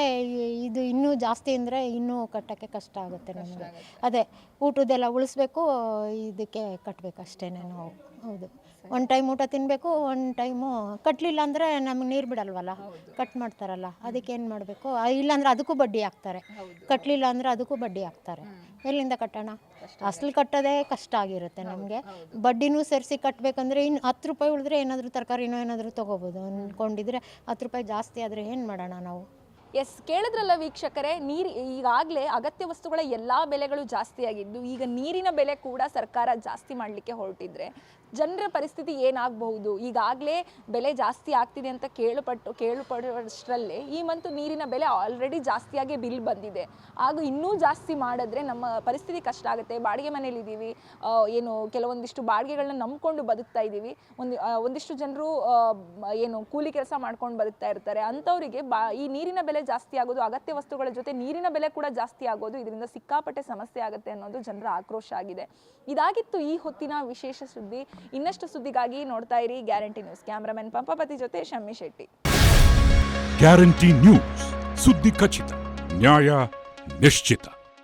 ಇದು ಇನ್ನೂ ಜಾಸ್ತಿ ಅಂದರೆ ಇನ್ನೂ ಕಟ್ಟೋಕ್ಕೆ ಕಷ್ಟ ಆಗುತ್ತೆ ನಮಗೆ. ಅದೇ ಊಟದ್ದೆಲ್ಲ ಉಳಿಸ್ಬೇಕು, ಇದಕ್ಕೆ ಕಟ್ಟಬೇಕು ಅಷ್ಟೇ ನಾವು. ಹೌದು, ಒಂದು ಟೈಮ್ ಊಟ ತಿನ್ನಬೇಕು, ಒಂದು ಟೈಮು ಕಟ್ಟಲಿಲ್ಲ ಅಂದರೆ ನಮಗೆ ನೀರು ಬಿಡಲ್ವಲ್ಲ, ಕಟ್ ಮಾಡ್ತಾರಲ್ಲ, ಅದಕ್ಕೆ ಏನು ಮಾಡಬೇಕು? ಇಲ್ಲಾಂದ್ರೆ ಅದಕ್ಕೂ ಬಡ್ಡಿ ಹಾಕ್ತಾರೆ, ಕಟ್ಟಲಿಲ್ಲ ಅಂದರೆ ಅದಕ್ಕೂ ಬಡ್ಡಿ ಹಾಕ್ತಾರೆ. ಎಲ್ಲಿಂದ ಕಟ್ಟೋಣ? ಅಸಲು ಕಟ್ಟೋದೇ ಕಷ್ಟ ಆಗಿರುತ್ತೆ ನಮಗೆ. ಬಡ್ಡಿನೂ ಸೇರಿಸಿ ಕಟ್ಟಬೇಕಂದ್ರೆ ಇನ್ನು 10 ರೂಪಾಯಿ ಉಳಿದ್ರೆ ಏನಾದರೂ ತರಕಾರಿನೋ ಏನಾದರೂ ತೊಗೋಬೋದು ಅಂದ್ಕೊಂಡಿದ್ರೆ 10 ರೂಪಾಯಿ ಜಾಸ್ತಿ ಆದರೆ ಏನು ಮಾಡೋಣ ನಾವು? ಎಸ್, ಕೇಳಿದ್ರಲ್ಲ ವೀಕ್ಷಕರೇ, ಈಗಾಗಲೇ ಅಗತ್ಯ ವಸ್ತುಗಳ ಎಲ್ಲ ಬೆಲೆಗಳು ಜಾಸ್ತಿ ಆಗಿದ್ದು, ಈಗ ನೀರಿನ ಬೆಲೆ ಕೂಡ ಸರ್ಕಾರ ಜಾಸ್ತಿ ಮಾಡಲಿಕ್ಕೆ ಹೊರಟಿದ್ರೆ ಜನರ ಪರಿಸ್ಥಿತಿ ಏನಾಗಬಹುದು? ಈಗಾಗಲೇ ಬೆಲೆ ಜಾಸ್ತಿ ಆಗ್ತಿದೆ ಅಂತ ಕೇಳುಪಡುವಷ್ಟರಲ್ಲೇ ಈ ಮಂತು ನೀರಿನ ಬೆಲೆ ಆಲ್ರೆಡಿ ಜಾಸ್ತಿಯಾಗಿ ಬಿಲ್ ಬಂದಿದೆ. ಆಗ ಇನ್ನೂ ಜಾಸ್ತಿ ಮಾಡಿದ್ರೆ ನಮ್ಮ ಪರಿಸ್ಥಿತಿ ಕಷ್ಟ ಆಗುತ್ತೆ. ಬಾಡಿಗೆ ಮನೇಲಿದ್ದೀವಿ, ಏನು ಕೆಲವೊಂದಿಷ್ಟು ಬಾಡಿಗೆಗಳನ್ನ ನಂಬ್ಕೊಂಡು ಬದುಕ್ತಾ ಇದ್ದೀವಿ. ಒಂದಿಷ್ಟು ಜನರು ಏನು ಕೂಲಿ ಕೆಲಸ ಮಾಡ್ಕೊಂಡು ಬದುಕ್ತಾ ಇರ್ತಾರೆ. ಅಂಥವರಿಗೆ ಈ ನೀರಿನ ಬೆಲೆ ಜಾಸ್ತಿ ಆಗೋದು, ಅಗತ್ಯ ವಸ್ತುಗಳ ಜೊತೆ ನೀರಿನ ಬೆಲೆ ಕೂಡ ಜಾಸ್ತಿ ಆಗೋದು, ಇದರಿಂದ ಸಿಕ್ಕಾಪಟ್ಟೆ ಸಮಸ್ಯೆ ಆಗುತ್ತೆ ಅನ್ನೋದು ಜನರ ಆಕ್ರೋಶ ಆಗಿದೆ. ಇದಾಗಿತ್ತು ಈ ಹೊತ್ತಿನ ವಿಶೇಷ ಸುದ್ದಿ. ಇನ್ನಷ್ಟು ಸುದ್ದಿಗಾಗಿ ನೋಡ್ತಾ ಇರಿ ಗ್ಯಾರಂಟಿ ನ್ಯೂಸ್. ಕ್ಯಾಮರಾಮನ್ ಪಂಪಪತಿ ಜೊತೆ ಶಮ್ಮಿ ಶೆಟ್ಟಿ. ಗ್ಯಾರಂಟಿ ನ್ಯೂಸ್, ಸುದ್ದಿ ಖಚಿತ, ನ್ಯಾಯ ನಿಶ್ಚಿತ.